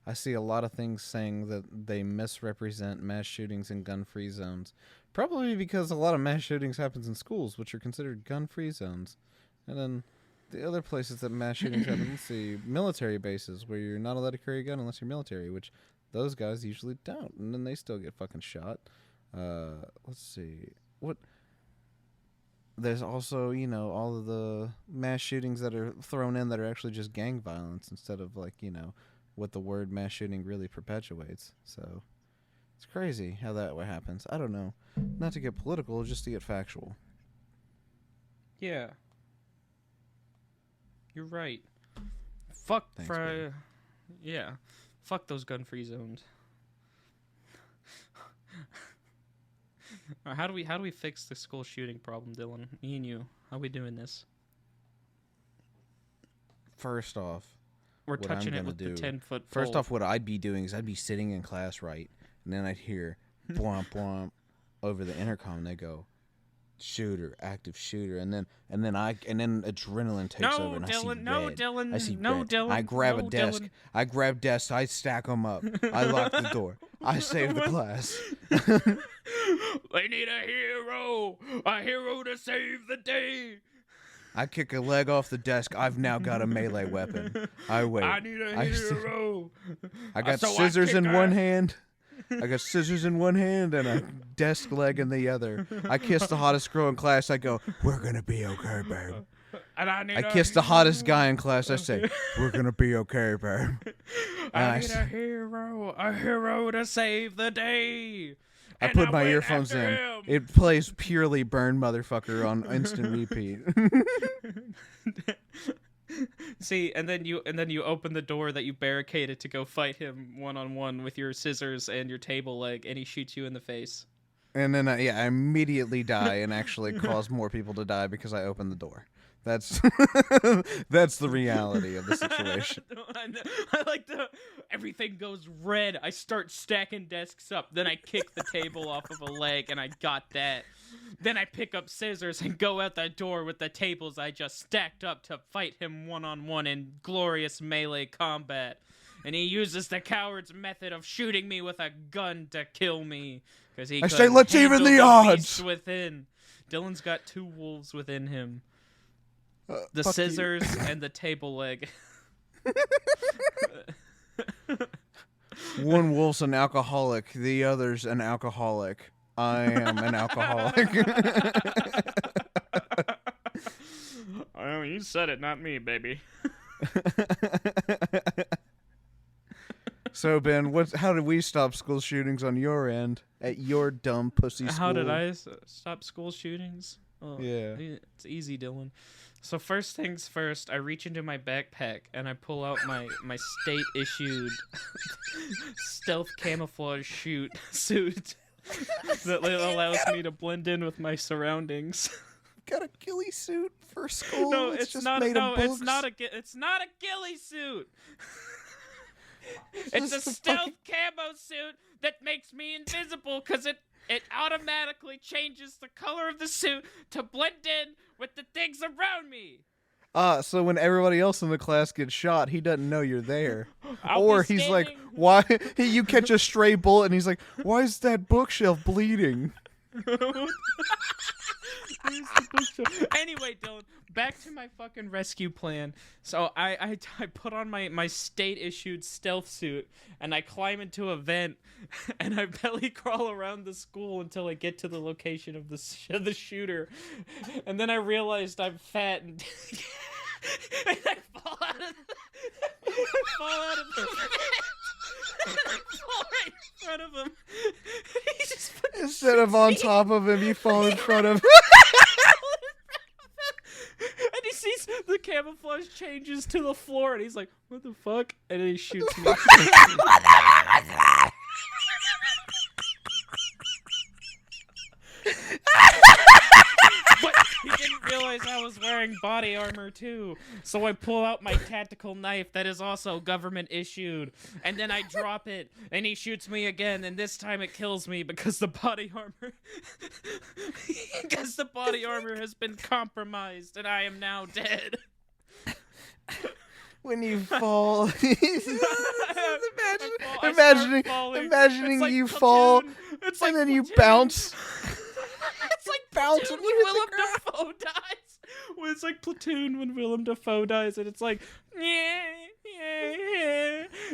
I see a lot of things saying that they misrepresent mass shootings in gun-free zones. Probably because a lot of mass shootings happens in schools, which are considered gun-free zones. And then the other places that mass shootings happen, let's see, military bases, where you're not allowed to carry a gun unless you're military, which those guys usually don't, and then they still get fucking shot. Let's see. What? There's also, you know, all of the mass shootings that are thrown in that are actually just gang violence instead of, like, you know, what the word mass shooting really perpetuates. So it's crazy how that happens. I don't know. Not to get political, just to get factual. Yeah. You're right. Fuck Thanks, baby. Yeah. Fuck those gun-free zones. How do we fix the school shooting problem, Dylan? Me and you. How we doing this? First off, We're what touching I'm it with gonna the do- 10-foot First pole. off, what I'd be doing is I'd be sitting in class, right, and then I'd hear blomp blomp over the intercom. And they go, "Shooter, active shooter," and then adrenaline takes No, over, and Dylan, I see no, red. Dylan, I see no, red. Dylan, I grab no, a desk. Dylan. I grab desks. I stack them up. I lock the door. I save the class. They need a hero to save the day. I kick a leg off the desk. I've now got a melee weapon. I wait. I need a hero. I got So I scissors kick in her. one hand. I got scissors in one hand and a desk leg in the other. I kiss the hottest girl in class. I go, "We're gonna be okay, babe." And I I kiss the hottest guy in class. I say, "We're gonna be okay, babe." I need a hero to save the day. I And put my went earphones after in. him. It plays purely Burn Motherfucker on instant repeat. See, and then you open the door that you barricaded to go fight him one-on-one with your scissors and your table leg, and he shoots you in the face. And then I immediately die and actually cause more people to die because I opened the door. That's that's the reality of the situation. I like everything goes red. I start stacking desks up. Then I kick the table off of a leg, and I got that. Then I pick up scissors and go out the door with the tables I just stacked up to fight him one-on-one in glorious melee combat. And he uses the coward's method of shooting me with a gun to kill me. Because he I say, couldn't let's even handle the odds. beast within. Dylan's got two wolves within him. The Fuck you. scissors and the table leg. One wolf's an alcoholic, the other's an alcoholic. I am an alcoholic. Oh, you said it, not me, baby. So Ben, how did we stop school shootings on your end at your dumb pussy school? How did I stop school shootings? Oh, Yeah. It's easy, Dylan. So first things first, I reach into my backpack and I pull out my state-issued stealth camouflage suit that allows me to blend in with my surroundings. Got a ghillie suit for school? No, it's it's just not. made No, of it's books? not a ghillie suit. It's a just a stealth fucking- camo suit that makes me invisible because it automatically changes the color of the suit to blend in with the things around me. So when everybody else in the class gets shot, he doesn't know you're there. I'll Or be he's like, standing- why? You catch a stray bullet and he's like, why is that bookshelf bleeding? Anyway, Dylan, back to my fucking rescue plan. So I put on my state-issued stealth suit, and I climb into a vent, and I belly crawl around the school until I get to the location of the shooter. And then I realized I'm fat, and, and I fall out of the vent. I fall right in front of him. He just fucking Instead of on top of him, you fall in front of him. camouflage changes to the floor, and he's like, "What the fuck?" And then he shoots me. But he didn't realize I was wearing body armor too. So I pull out my tactical knife that is also government issued, and then I drop it, and he shoots me again, and this time it kills me because the body armor has been compromised, and I am now dead. When you fall, imagining like you Platoon. fall, It's like and then you Platoon. bounce. It's like Bounce Platoon and when hit the Willem ground. Dafoe dies. Well, it's like Platoon when Willem Dafoe dies, and it's like, yeah.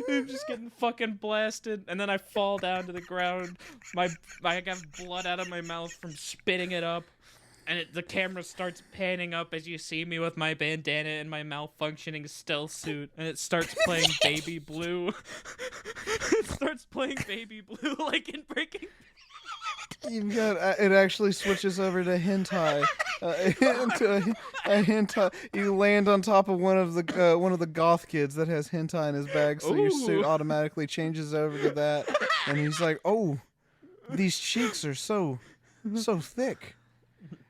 I'm just getting fucking blasted, and then I fall down to the ground. I got blood out of my mouth from spitting it up, and the camera starts panning up as you see me with my bandana and my malfunctioning stealth suit, and it starts playing Baby Blue. It starts playing Baby Blue like in Breaking. You've got it actually switches over to hentai. Into a hentai. You land on top of one of the goth kids that has hentai in his bag, so your suit Ooh. automatically changes over to that. And he's like, "Oh, these cheeks are so thick."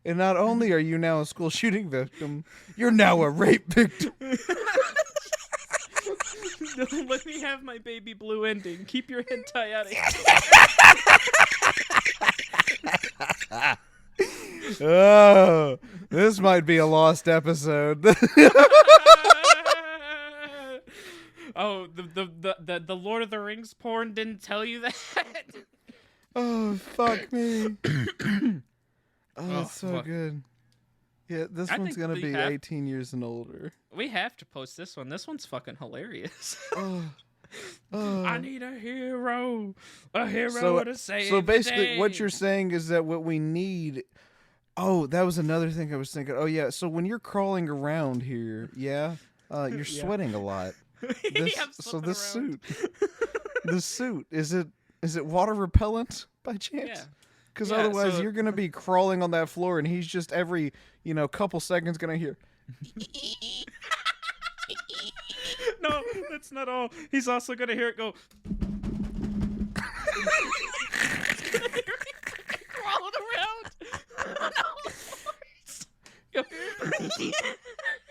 And not only are you now a school shooting victim, you're now a rape victim. Don't let me have my Baby Blue ending. Keep your hentai out of here. Oh, this might be a lost episode. Oh, the Lord of the Rings porn didn't tell you that? Oh, fuck me. Oh, it's so fuck. good. Yeah, this I one's think gonna we be have- 18 years and older. We have to post this one. This one's fucking hilarious. Oh. Oh. I need a hero to save So the basically, day. what you're saying is that what we need. Oh, that was another thing I was thinking. Oh yeah, so when you're crawling around here, you're Yeah. sweating a lot. Yeah, This, I'm so slipping this around. suit, is it water repellent by chance? Yeah. Because Yeah, otherwise so- you're gonna be crawling on that floor, and he's just every couple seconds gonna hear. No, that's not all. He's also gonna hear it go. Crawling around.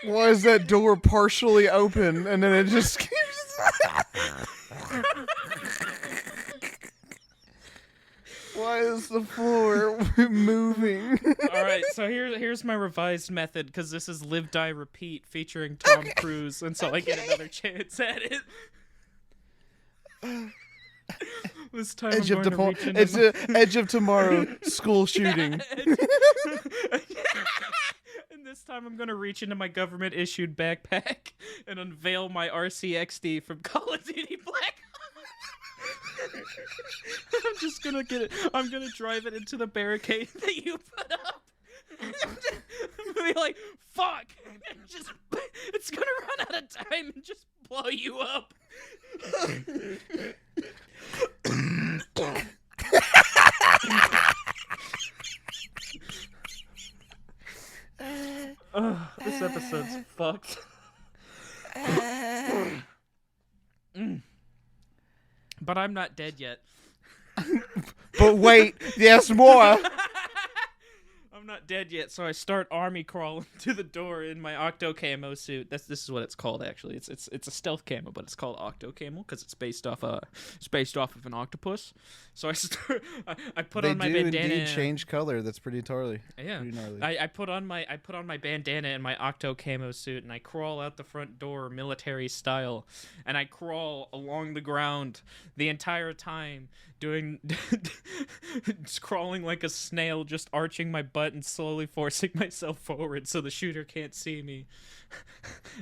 Why is that door partially open, and then it just keeps. Why is the floor moving? All right, so here's my revised method, because this is Live, Die, Repeat featuring Tom Cruise, and so I get another chance at it. This time Edge I'm of going to reach into Edge of Tomorrow school shooting. And this time I'm going to reach into my government-issued backpack and unveil my RCXD from Call of Duty Black Ops. I'm just going to get it. I'm going to drive it into the barricade that you put up. I'm going to be like, fuck. It's going to run out of time and just blow you up. This episode's fucked. But I'm not dead yet. But wait, there's more. I'm not dead yet, so I start army crawling to the door in my octo camo suit. This is what it's called actually. It's a stealth camo, but it's called octo camo because it's based off of an octopus. So I put on my They do bandana. indeed change color. That's pretty gnarly. Yeah, Pretty gnarly. I put on my bandana and my octo camo suit, and I crawl out the front door military style, and I crawl along the ground the entire time, just crawling like a snail, just arching my butt and slowly forcing myself forward so the shooter can't see me.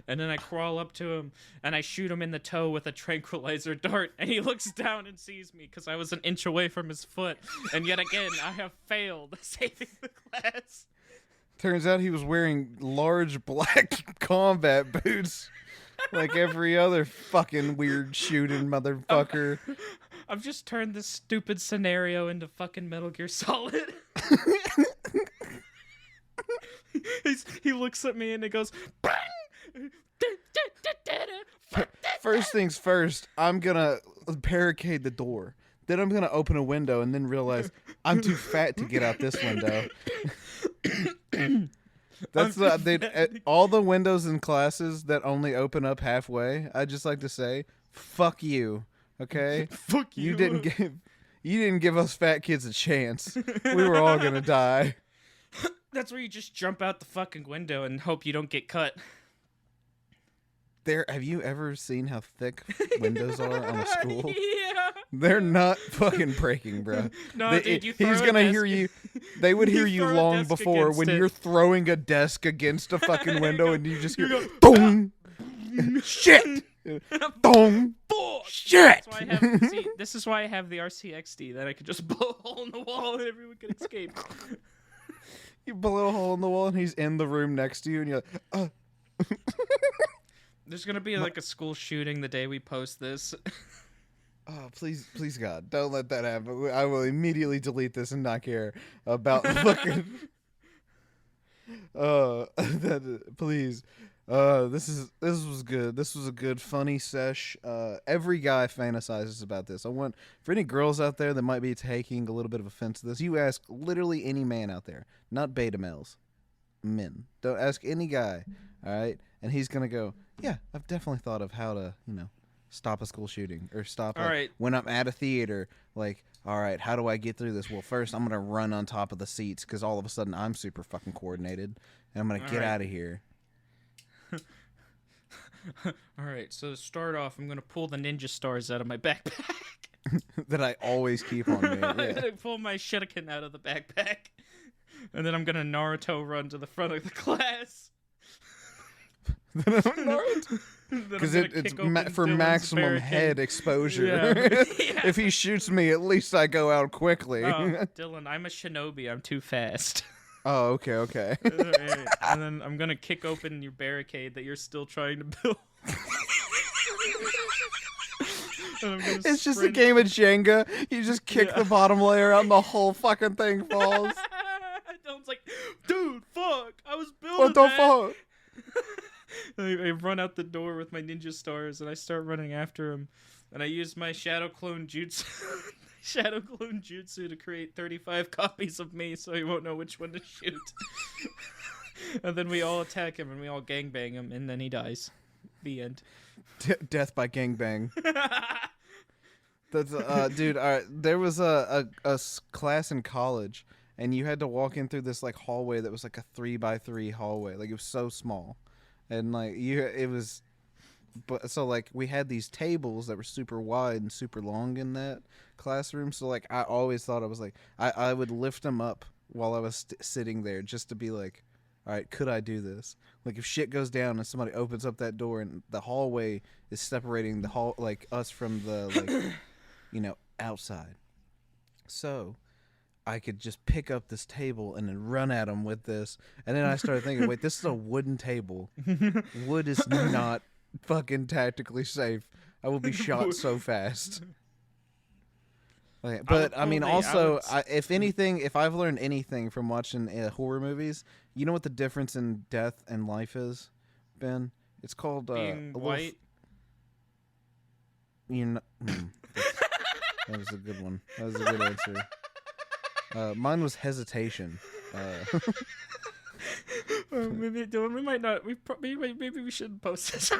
And then I crawl up to him and I shoot him in the toe with a tranquilizer dart, and he looks down and sees me because I was an inch away from his foot, and yet again I have failed saving the class. Turns out he was wearing large black combat boots, like every other fucking weird shooting motherfucker. I've just turned this stupid scenario into fucking Metal Gear Solid. He looks at me and he goes, bang! first things first, I'm gonna barricade the door. Then I'm gonna open a window and then realize I'm too fat to get out this window. That's all the windows in classes that only open up halfway. I just like to say, fuck you. Okay? Fuck you. You didn't give us fat kids a chance. We were all gonna die. That's where you just jump out the fucking window and hope you don't get cut. Have you ever seen how thick windows are on a school? Yeah. They're not fucking breaking, bro. No, dude, he's gonna hear you. They would hear you long before when you're throwing a desk against a fucking window and you just hear boom, shit, boom, shit. This is why I have the RCXD, that I could just blow a hole in the wall and everyone could escape. You blow a hole in the wall and he's in the room next to you and you're like, There's gonna be like a school shooting the day we post this. Oh, please, God, don't let that happen. I will immediately delete this and not care about fucking. Please. This was good. This was a good, funny sesh. Every guy fantasizes about this. I want, for any girls out there that might be taking a little bit of offense to this, you ask literally any man out there, not beta males, men. Don't ask any guy, all right? And he's gonna go, yeah, I've definitely thought of how to, stop a school shooting or stop when I'm at a theater. Like, all right, how do I get through this? Well, first I'm gonna run on top of the seats because all of a sudden I'm super fucking coordinated and I'm gonna get out of here. All right, so to start off, I'm gonna pull the ninja stars out of my backpack. That I always keep on me. Yeah. I'm gonna pull my shuriken out of the backpack, and then I'm gonna Naruto run to the front of the class. Because it's for maximum head exposure. Yeah. Yeah. If he shoots me, at least I go out quickly. Dylan, I'm a shinobi. I'm too fast. Oh, okay. And then I'm going to kick open your barricade that you're still trying to build. It's just a game of Jenga. You just kick the bottom layer out and the whole fucking thing falls. Dylan's like, dude, fuck. I was building What the fuck? I run out the door with my ninja stars and I start running after him. And I use my shadow clone jutsu to create 35 copies of me so he won't know which one to shoot. And then we all attack him and we all gangbang him and then he dies. The end. Death by gangbang. That's dude, there was a class in college and you had to walk in through this like hallway that was like a 3x3 hallway. Like it was so small. And like so like we had these tables that were super wide and super long in that classroom. So like I always thought I would lift them up while I was sitting there just to be like, all right, could I do this? Like if shit goes down and somebody opens up that door and the hallway is separating the like us from the like outside. So I could just pick up this table and then run at them with this. And then I started thinking, wait, this is a wooden table. Wood is not fucking tactically safe. I will be shot so fast. But I mean, also, if I've learned anything from watching horror movies, you know what the difference in death and life is, Ben? It's called being white. That was a good one. That was a good answer. Mine was hesitation. Maybe we might not. Maybe we shouldn't post this.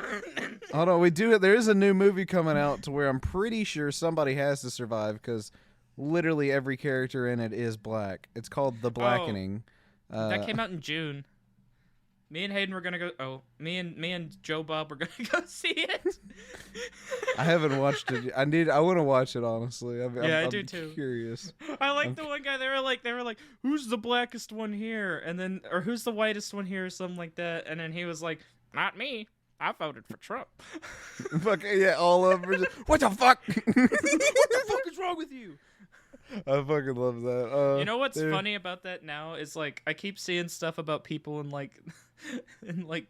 Oh no, we do it. There is a new movie coming out to where I'm pretty sure somebody has to survive because literally every character in it is black. It's called The Blackening. That came out in June. Me and Hayden were gonna go. Oh, me and Joe Bob were gonna go see it. I haven't watched it. I want to watch it honestly. I do too. Curious. I like the one guy. They were like, who's the blackest one here? And then, or who's the whitest one here, or something like that. And then he was like, not me. I voted for Trump. Fuck yeah, all over. What the fuck? What the fuck is wrong with you? I fucking love that. You know what's funny about that now is like I keep seeing stuff about people in like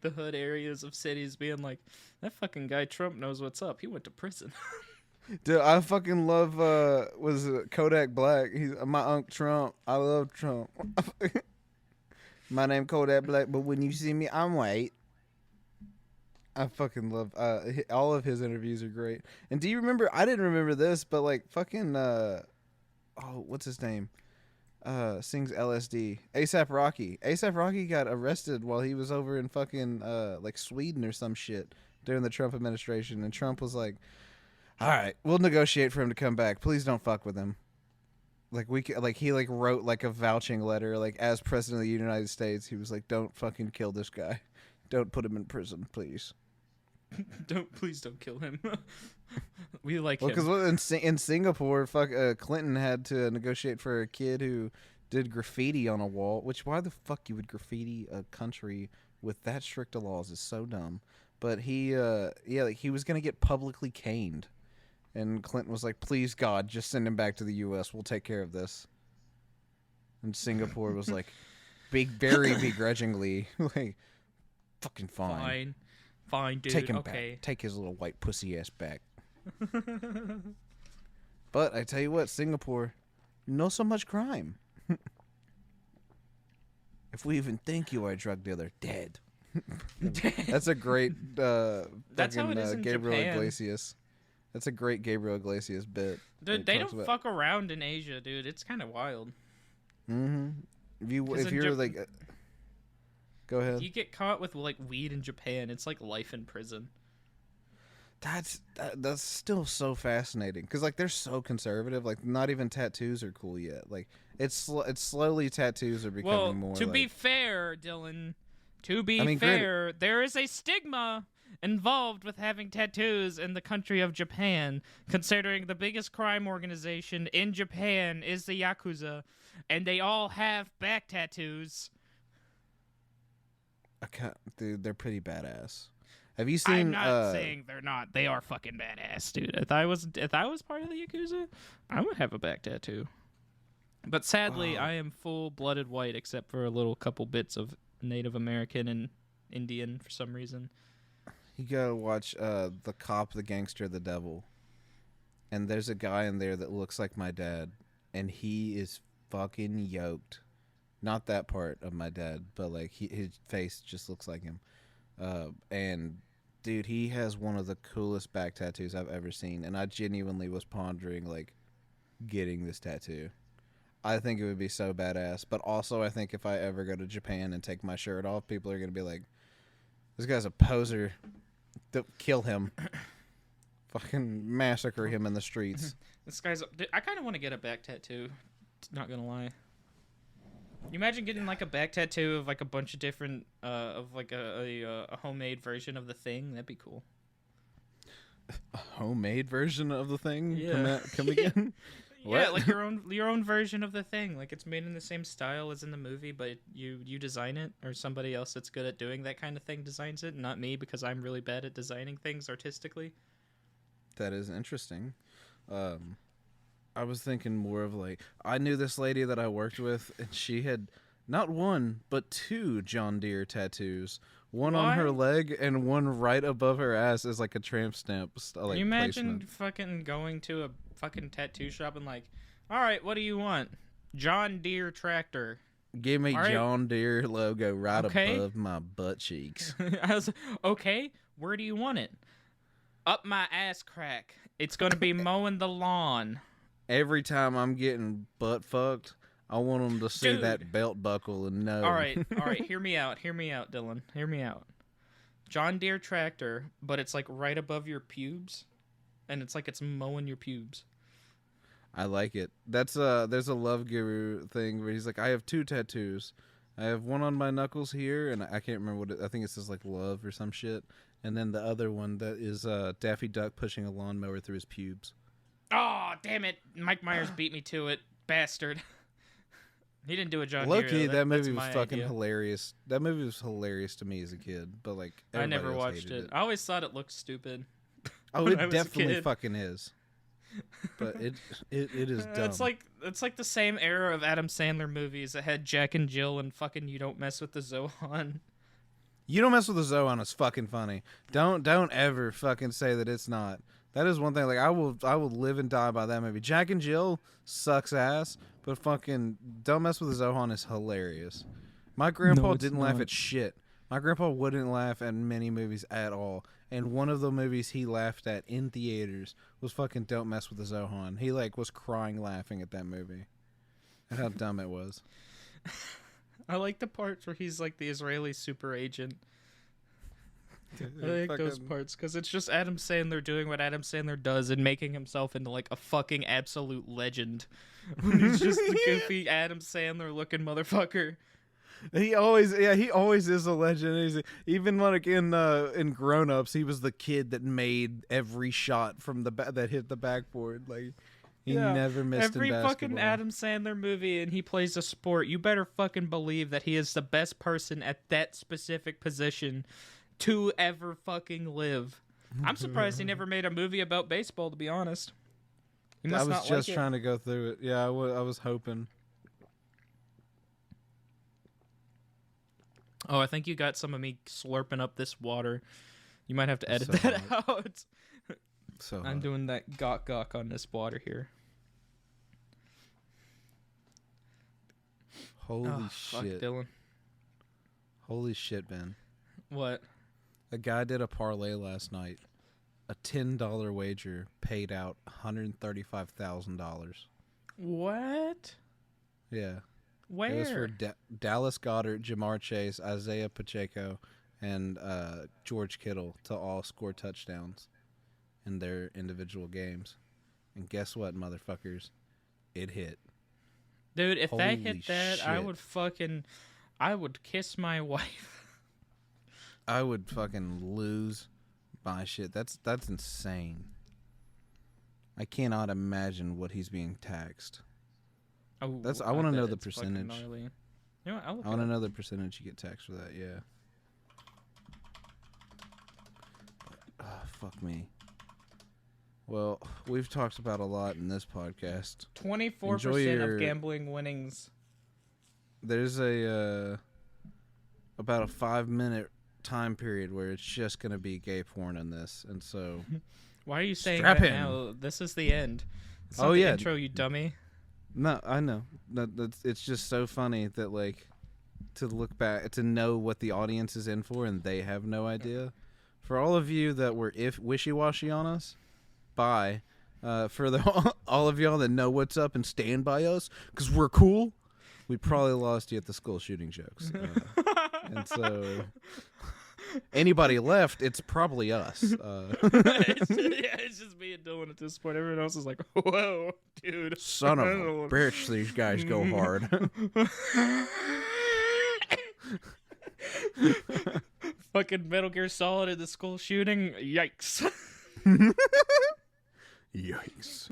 the hood areas of cities being like, that fucking guy Trump knows what's up. He went to prison. Dude, I fucking love was it Kodak Black. He's my Uncle Trump. I love Trump. My name Kodak Black, but when you see me, I'm white. I fucking love all of his interviews are great. And do you remember? I didn't remember this, but like fucking what's his name? Sings LSD. ASAP Rocky. ASAP Rocky got arrested while he was over in fucking like Sweden or some shit during the Trump administration, and Trump was like, "All right, we'll negotiate for him to come back. Please don't fuck with him." Like he like wrote like a vouching letter, like as president of the United States, he was like, "Don't fucking kill this guy. Don't put him in prison, please." Please don't kill him. We like Well, him. because in Singapore, Clinton had to negotiate for a kid who did graffiti on a wall. Which why the fuck you would graffiti a country with that strict of laws is so dumb. But he like he was gonna get publicly caned, and Clinton was like, "Please God, just send him back to the U.S. We'll take care of this." And Singapore was like, very begrudgingly, like, "Fucking fine." Fine, dude. Take him okay. back. Take his little white pussy ass back. But I tell you what, Singapore, no so much crime. If we even think you are a drug dealer, dead. That's a great That's how it is in Gabriel Japan. Iglesias. That's a great Gabriel Iglesias bit. Dude, they don't fuck around in Asia, dude. It's kind of wild. Mm-hmm. If you're like, go ahead. You get caught with like weed in Japan, it's like life in prison. That's still so fascinating because like they're so conservative. Like not even tattoos are cool yet. Like it's slowly tattoos are becoming more. To like, be fair, Dylan, to be I mean, fair, there is a stigma involved with having tattoos in the country of Japan, considering the biggest crime organization in Japan is the Yakuza, and they all have back tattoos. Dude, they're pretty badass. Have you seen? I'm not saying they're not. They are fucking badass, dude. If I was part of the Yakuza, I would have a back tattoo. But sadly, I am full-blooded white, except for a little couple bits of Native American and Indian for some reason. You gotta watch The Cop, the Gangster, the Devil. And there's a guy in there that looks like my dad, and he is fucking yoked. Not that part of my dad, but like his face just looks like him. And dude, he has one of the coolest back tattoos I've ever seen, and I genuinely was pondering like getting this tattoo. I think it would be so badass, but also I think if I ever go to Japan and take my shirt off, people are gonna be like, "This guy's a poser. Kill him. Fucking massacre him in the streets." This guy's. I kind of want to get a back tattoo. Not gonna lie. You imagine getting like a back tattoo of like a bunch of different of like a homemade version of the Thing? That'd be cool. A homemade version of the Thing? Yeah. Come again? Yeah, like your own version of the Thing. Like it's made in the same style as in the movie, but you design it, or somebody else that's good at doing that kind of thing designs it, not me, because I'm really bad at designing things artistically. That is interesting. I was thinking more of like, I knew this lady that I worked with, and she had not one, but 2 John Deere tattoos. One on her leg and one right above her ass as like a tramp stamp. Like, Can you imagine placement. fucking going to a fucking tattoo shop and like, all right, what do you want? John Deere tractor. Give me All right. John Deere logo right Okay. above my butt cheeks. I was okay. Where do you want it? Up my ass crack. It's gonna be mowing the lawn. Every time I'm getting butt fucked, I want them to see Dude. that belt buckle and know. All right. Hear me out, Dylan. Hear me out. John Deere tractor, but it's like right above your pubes, and it's like it's mowing your pubes. I like it. There's a Love Guru thing where he's like, I have 2 tattoos. I have one on my knuckles here, and I can't remember I think it says like love or some shit. And then the other one that is Daffy Duck pushing a lawnmower through his pubes. Oh, damn it. Mike Myers beat me to it. Bastard. He didn't do a John Low Deere. key, Though. that movie That's was my fucking idea. hilarious. That movie was hilarious to me as a kid, but like I everybody never else watched hated it. I always thought it looked stupid. Oh, when I it was a definitely kid. fucking is. But it is dumb. It's like the same era of Adam Sandler movies that had Jack and Jill and fucking You Don't Mess with the Zohan. You Don't Mess with the Zohan is fucking funny. Don't ever fucking say that it's not. That is one thing. Like I will live and die by that movie. Jack and Jill sucks ass, but fucking Don't Mess with the Zohan is hilarious. My grandpa No, it's didn't laugh not. at shit. My grandpa wouldn't laugh at many movies at all. And one of the movies he laughed at in theaters was fucking Don't Mess with the Zohan. He, like, was crying laughing at that movie. And how dumb it was. I like the parts where he's like the Israeli super agent. I like those parts because it's just Adam Sandler doing what Adam Sandler does and making himself into like a fucking absolute legend. He's just the goofy Adam Sandler looking motherfucker. He always is a legend. Even like in Grown Ups, he was the kid that made every shot from that hit the backboard. Like he never missed every in basketball. fucking Adam Sandler movie, and he plays a sport. You better fucking believe that he is the best person at that specific position to ever fucking live. I'm surprised he never made a movie about baseball, to be honest. I was just trying to go through it. Yeah, I was hoping. Oh, I think you got some of me slurping up this water. You might have to edit that out. So I'm doing that gawk on this water here. Holy shit. Fuck, Dylan. Holy shit, Ben. What? A guy did a parlay last night. A $10 wager paid out $135,000. What? Yeah. Where? It was for Dallas Goedert, Jamar Chase, Isaiah Pacheco, and George Kittle to all score touchdowns in their individual games. And guess what, motherfuckers? It hit. Dude, if Holy they hit that, shit. I would kiss my wife. I would fucking lose my shit. That's insane. I cannot imagine what he's being taxed. Oh, I want to know the percentage. You know what, I want to know the percentage you get taxed for that. Yeah. Fuck me. Well, we've talked about a lot in this podcast. 24% of gambling winnings. There's about a 5-minute time period where it's just gonna be gay porn in this, and so. Why are you saying Strap that in. now? This is the end. It's not Oh, the yeah. intro, you dummy. No, I know. It's just so funny that, like, to look back, to know what the audience is in for, and they have no idea. For all of you that were wishy-washy on us, bye. For all of y'all that know what's up and stand by us, because we're cool, we probably lost you at the school shooting jokes. And so, anybody left, it's probably us. It's just me and Dylan at this point. Everyone else is like, whoa, dude. Son of a bitch, these guys go hard. Fucking Metal Gear Solid in the school shooting. Yikes. Yikes.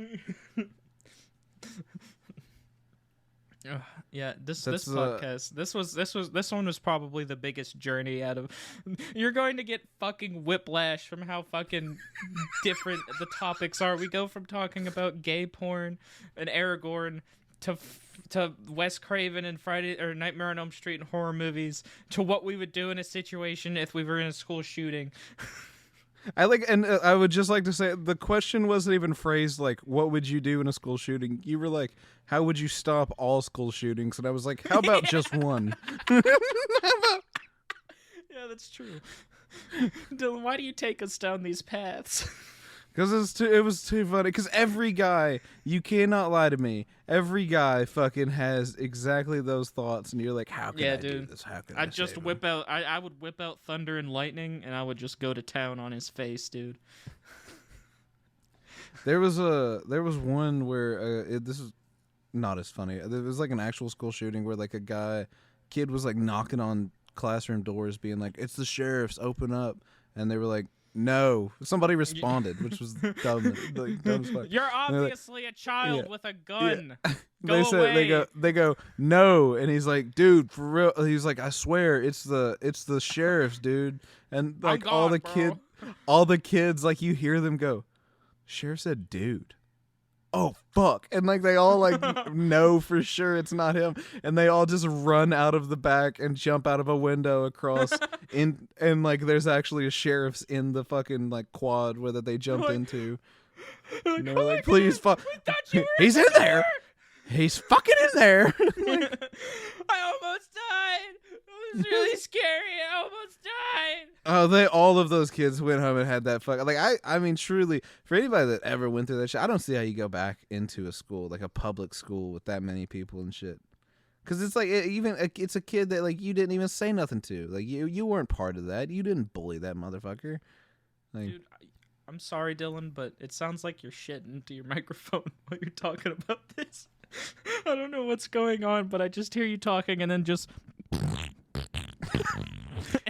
Yeah, this podcast, this one was probably the biggest journey out of. You're going to get fucking whiplash from how fucking different the topics are. We go from talking about gay porn and Aragorn to Wes Craven and Friday or Nightmare on Elm Street and horror movies to what we would do in a situation if we were in a school shooting. I would just like to say the question wasn't even phrased like, what would you do in a school shooting? You were like, how would you stop all school shootings? And I was like, how about just one? Yeah, that's true. Dylan, why do you take us down these paths? Because it was too funny. Because every guy, you cannot lie to me, every guy fucking has exactly those thoughts, and you're like, how can I do this? How can I just save whip him? out. I would whip out thunder and lightning, and I would just go to town on his face, dude. There was one where this is not as funny. There was like an actual school shooting where like kid was like knocking on classroom doors, being like, "It's the sheriffs, open up," and they were like, "No." Somebody responded, which was dumb, like, dumb as fuck. You're obviously a child with a gun. Yeah. Go away. They go, "No," and he's like, "Dude, for real." He's like, "I swear, it's the sheriffs, dude." And like all the kids, like you hear them go, "Sheriff said, dude." Oh fuck. And like they all like know for sure it's not him, and they all just run out of the back and jump out of a window across and like there's actually a sheriff's in the fucking like quad where that they jumped into. And they're like, please fuck. He's in there. He's fucking in there. I almost died. was really scary. I almost died. Oh, all of those kids went home and had that fuck. Like I mean, truly, for anybody that ever went through that shit, I don't see how you go back into a school, like a public school with that many people and shit. Because it's like it's a kid that like you didn't even say nothing to. Like you weren't part of that. You didn't bully that motherfucker. Like, Dude, I'm sorry, Dylan, but it sounds like you're shitting into your microphone while you're talking about this. I don't know what's going on, but I just hear you talking and then just.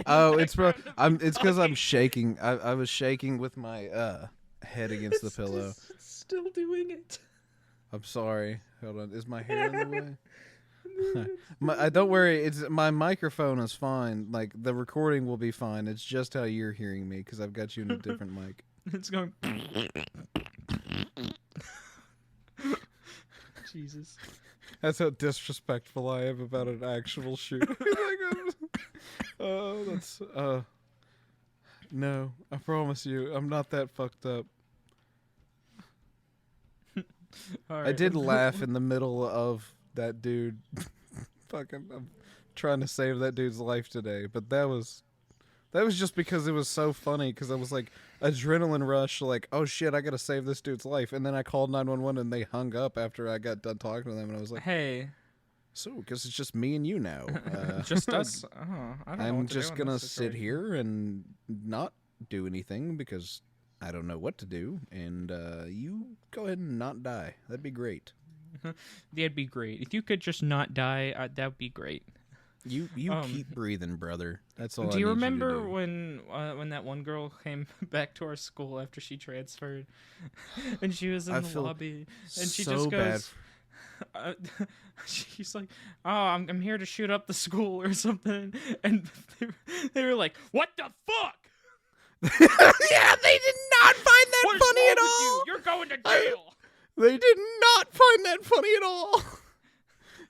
oh, it's because I'm shaking. I was shaking with my head against the pillow. It's still doing it. I'm sorry. Hold on. Is my hair in the way? Don't worry. It's my microphone is fine. Like the recording will be fine. It's just how you're hearing me because I've got you in a different mic. It's going. Jesus. That's how disrespectful I am about an actual shoot. Oh, that's no. I promise you, I'm not that fucked up. All right. I did laugh in the middle of that dude. I'm trying to save that dude's life today, but that was just because it was so funny. Because I was like adrenaline rush, like, oh shit, I gotta save this dude's life, and then I called 911 and they hung up after I got done talking to them, and I was like, Hey. so because it's just me and you now, Just us. Oh, I don't know I'm what to just do in gonna this sit situation. here and not do anything because I don't know what to do, and you go ahead and not die. That'd be great. That'd be great. If you could just not die, that would be great. You keep breathing, brother. That's all. Do I you need remember you to do. when that one girl came back to our school after she transferred, and she was in I the feel lobby, and she so just bad. goes, she's like, "Oh, I'm here to shoot up the school or something," and they were like, "What the fuck? Yeah, they did not find that What is funny wrong at with all. you? You're going to jail." They did not find that funny at all.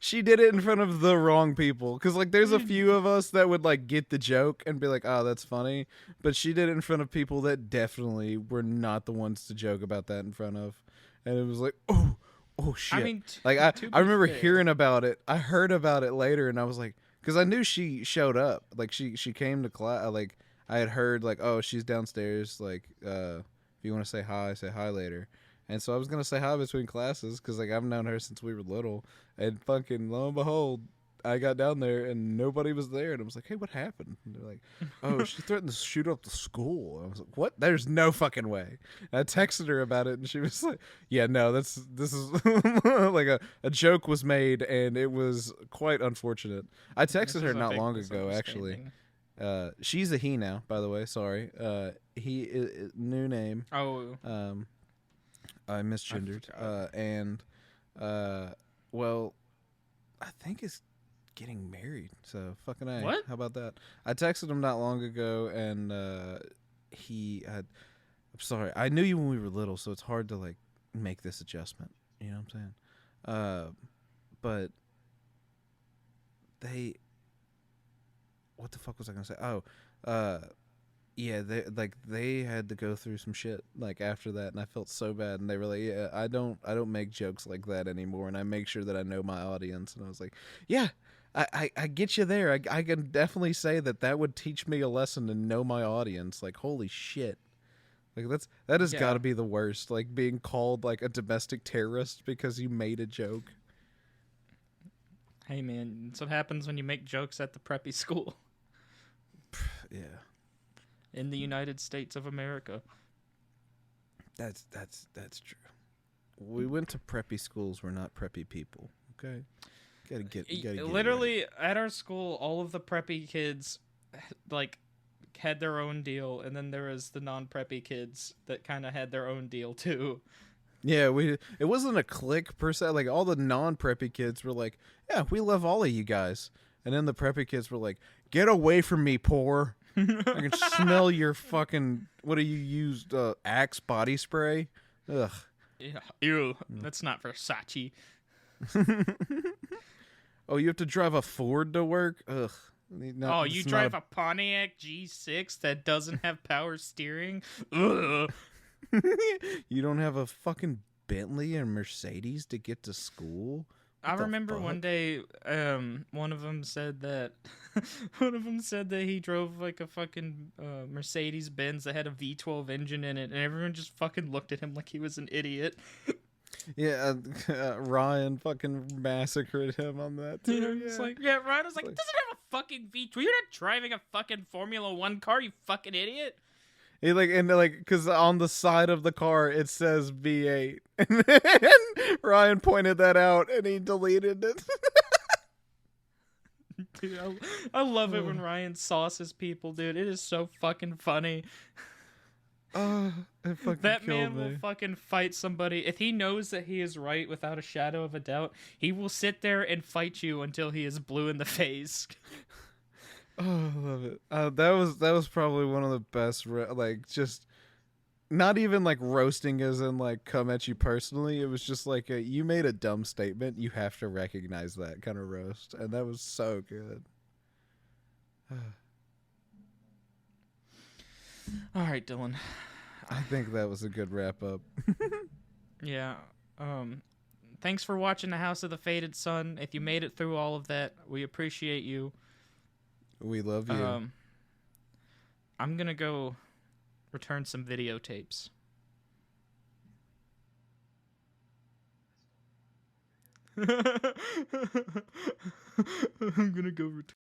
She did it in front of the wrong people. Because, like, there's a few of us that would, like, get the joke and be like, oh, that's funny. But she did it in front of people that definitely were not the ones to joke about that in front of. And it was like, oh shit. I mean, like, to I be remember fair- hearing about it. I heard about it later, and I was like, because I knew she showed up. Like, she came to class. Like, I had heard, like, oh, she's downstairs. Like, if you want to say hi later. And so I was going to say hi between classes because, like, I've known her since we were little. And fucking lo and behold, I got down there and nobody was there. And I was like, hey, what happened? And they're like, oh, she threatened to shoot up the school. I was like, what? There's no fucking way. And I texted her about it and she was like, yeah, no, this is like a joke was made and it was quite unfortunate. I This texted her is a not big long ago, actually. misunderstanding. She's a he now, by the way. Sorry. He new name. Oh, I misgendered. forgot. Well, I think it's getting married. So fucking A. What? How about that? I texted him not long ago, and I'm sorry. I knew you when we were little, so it's hard to like make this adjustment. You know what I'm saying? But what the fuck was I gonna say? Oh, yeah, they had to go through some shit like after that, and I felt so bad. And they were like, "Yeah, I don't make jokes like that anymore, and I make sure that I know my audience." And I was like, "Yeah, I get you there. I can definitely say that would teach me a lesson to know my audience. Like, holy shit, like that has got to be the worst. Like being called like a domestic terrorist because you made a joke." hey man, that's what happens when you make jokes at the preppy school Yeah, in the United States of America. that's true. We went to preppy schools. We're not preppy people. Okay. You gotta get it Literally at our school, all of the preppy kids like had their own deal, and then there was the non-preppy kids that kind of had their own deal too. Yeah, it wasn't a clique per se. Like all the non-preppy kids were like, "Yeah, we love all of you guys," and then the preppy kids were like, "Get away from me, poor! I can smell your fucking what do you use? Axe body spray? Ugh." Yeah. Ew, that's not Versace. Oh, you have to drive a Ford to work? Ugh. No, Oh, you drive a Pontiac G6 that doesn't have power steering? Ugh. You don't have a fucking Bentley and Mercedes to get to school? I the remember one fuck? day, one of them said that, one of them said that he drove like a fucking Mercedes Benz that had a V12 engine in it, and everyone just fucking looked at him like he was an idiot. Yeah, Ryan fucking massacred him on that too. Yeah, Yeah, it's like, yeah, Ryan was like, Like- it doesn't have a fucking V12. You're not driving a fucking Formula One car, you fucking idiot. He because on the side of the car it says V8, and then Ryan pointed that out and he deleted it. Dude, I love it when Ryan sauces people, dude. It is so fucking funny. Oh, it fucking That killed man me. will fucking fight somebody. If he knows that he is right without a shadow of a doubt, he will sit there and fight you until he is blue in the face. Oh, I love it. That was probably one of the best. Just not even like roasting as in like come at you personally. It was just like you made a dumb statement. You have to recognize that kind of roast, and that was so good. All right, Dylan. I think that was a good wrap up. Yeah. Thanks for watching The House of the Faded Sun. If you made it through all of that, we appreciate you. We love you. I'm gonna go return some videotapes. I'm gonna go return